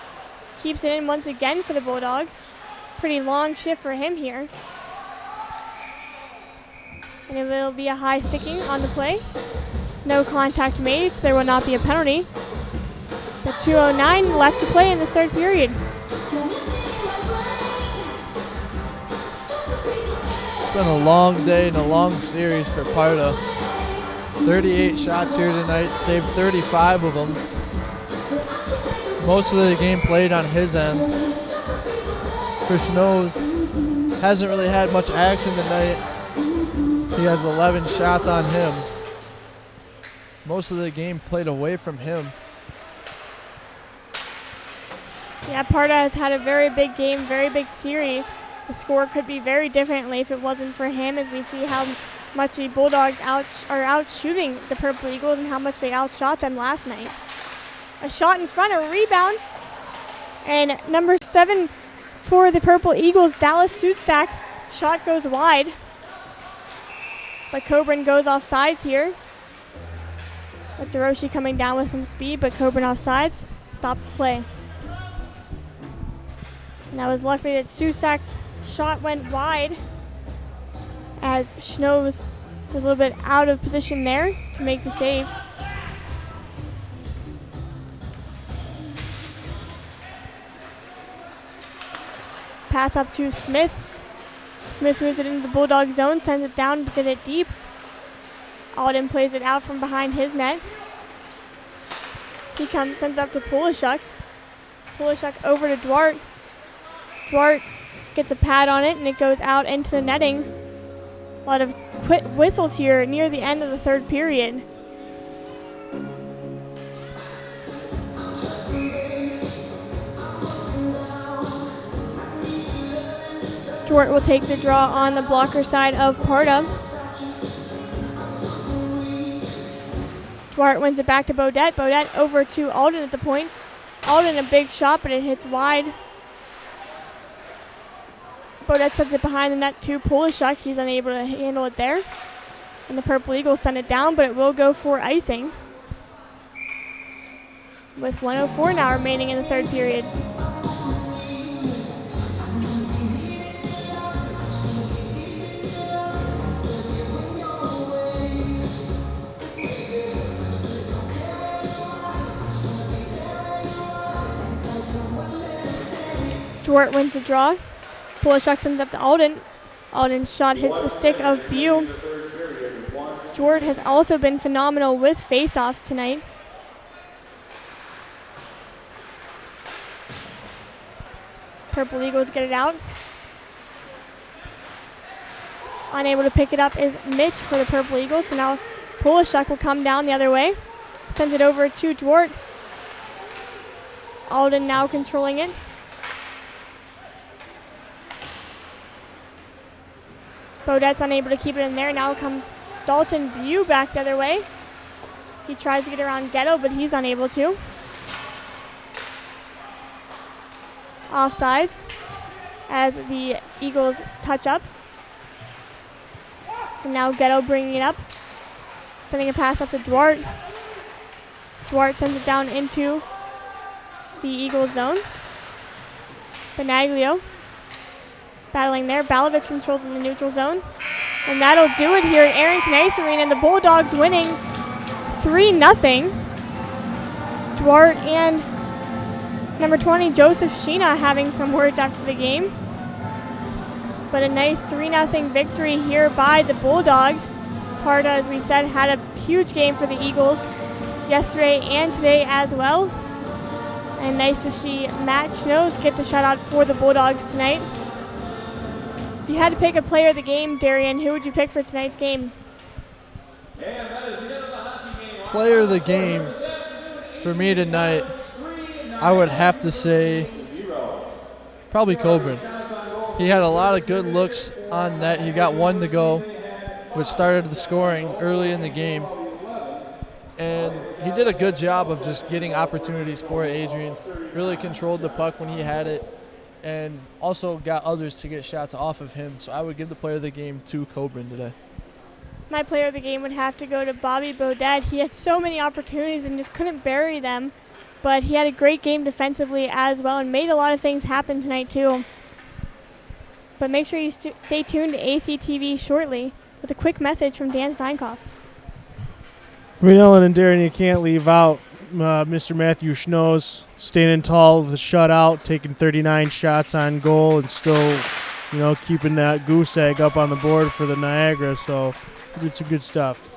keeps it in once again for the Bulldogs. Pretty long shift for him here. And it will be a high sticking on the play. No contact made, so there will not be a penalty. But 2:09 left to play in the third period. It's been a long day and a long series for Parda. 38 shots here tonight, saved 35 of them. Most of the game played on his end. Krishno's hasn't really had much action tonight. He has 11 shots on him. Most of the game played away from him. Yeah, Parda has had a very big game, very big series. The score could be very differently if it wasn't for him, as we see how much the Bulldogs are out shooting the Purple Eagles and how much they outshot them last night. A shot in front, a rebound, and number 7 for the Purple Eagles, Dallas Sustack. Shot goes wide, but Coburn goes off sides here. With DeRoche coming down with some speed, but Coburn off sides, stops the play. And that was luckily that Sustack's shot went wide, as Schnoes was a little bit out of position there to make the save. Pass up to Smith. Smith moves it into the Bulldog zone, sends it down to get it deep. Alden plays it out from behind his net. He sends up to Polishuk. Polishuk over to Duarte. Duarte gets a pad on it and it goes out into the netting. A lot of quit whistles here near the end of the third period. Duarte will take the draw on the blocker side of Parda. Duarte wins it back to Bodette. Bodette over to Alden at the point. Alden a big shot, but it hits wide. Bodette sends it behind the net to Polishuk. He's unable to handle it there. And the Purple Eagles send it down, but it will go for icing. With 1:04 now remaining in the third period. Duarte wins the draw. Polishuk sends up to Alden. Alden's shot hits the stick of Bew. Duarte has also been phenomenal with faceoffs tonight. Purple Eagles get it out. Unable to pick it up is Mitch for the Purple Eagles. So now Polishuk will come down the other way. Sends it over to Duarte. Alden now controlling it. Bodette's unable to keep it in there. Now comes Dalton View back the other way. He tries to get around Ghetto, but he's unable to. Offsides as the Eagles touch up. And now Ghetto bringing it up. Sending a pass up to Duarte. Duarte sends it down into the Eagles zone. Benaglio battling there. Balovic controls in the neutral zone. And that'll do it here at Arrington Ice Arena. And the Bulldogs winning 3-0. Duarte and number 20, Joseph Sheena, having some words after the game. But a nice 3-0 victory here by the Bulldogs. Parda, as we said, had a huge game for the Eagles yesterday and today as well. And nice to see Matt Schnoes get the shutout for the Bulldogs tonight. If you had to pick a player of the game, Darian, who would you pick for tonight's game? Player of the game for me tonight, I would have to say probably Coburn. He had a lot of good looks on net. He got one to go, which started the scoring early in the game. And he did a good job of just getting opportunities for Adrian. Really controlled the puck when he had it, and also got others to get shots off of him. So I would give the player of the game to Coburn today. My player of the game would have to go to Bobby Bodette. He had so many opportunities and just couldn't bury them. But he had a great game defensively as well and made a lot of things happen tonight too. But make sure you stay tuned to ACTV shortly with a quick message from Dan Steinkoff. I mean, Ellen and Darren, you can't leave out Mr. Matthew Schnoes standing tall, the shutout, taking 39 shots on goal, and still, keeping that goose egg up on the board for the Niagara. So he did some good stuff.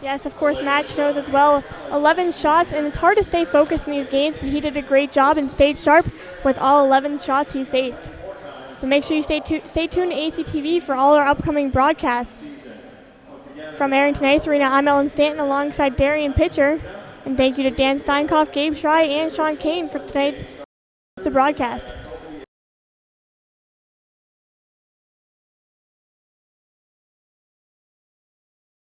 Yes, of course, Matt Schnoes as well. 11 shots, and it's hard to stay focused in these games, but he did a great job and stayed sharp with all 11 shots he faced. But make sure you stay tuned to ACTV for all our upcoming broadcasts. From Arrington Ice Arena, I'm Ellen Stanton alongside Darian Pitcher. And thank you to Dan Steinkoff, Gabe Schrei, and Sean Kane for tonight's broadcast.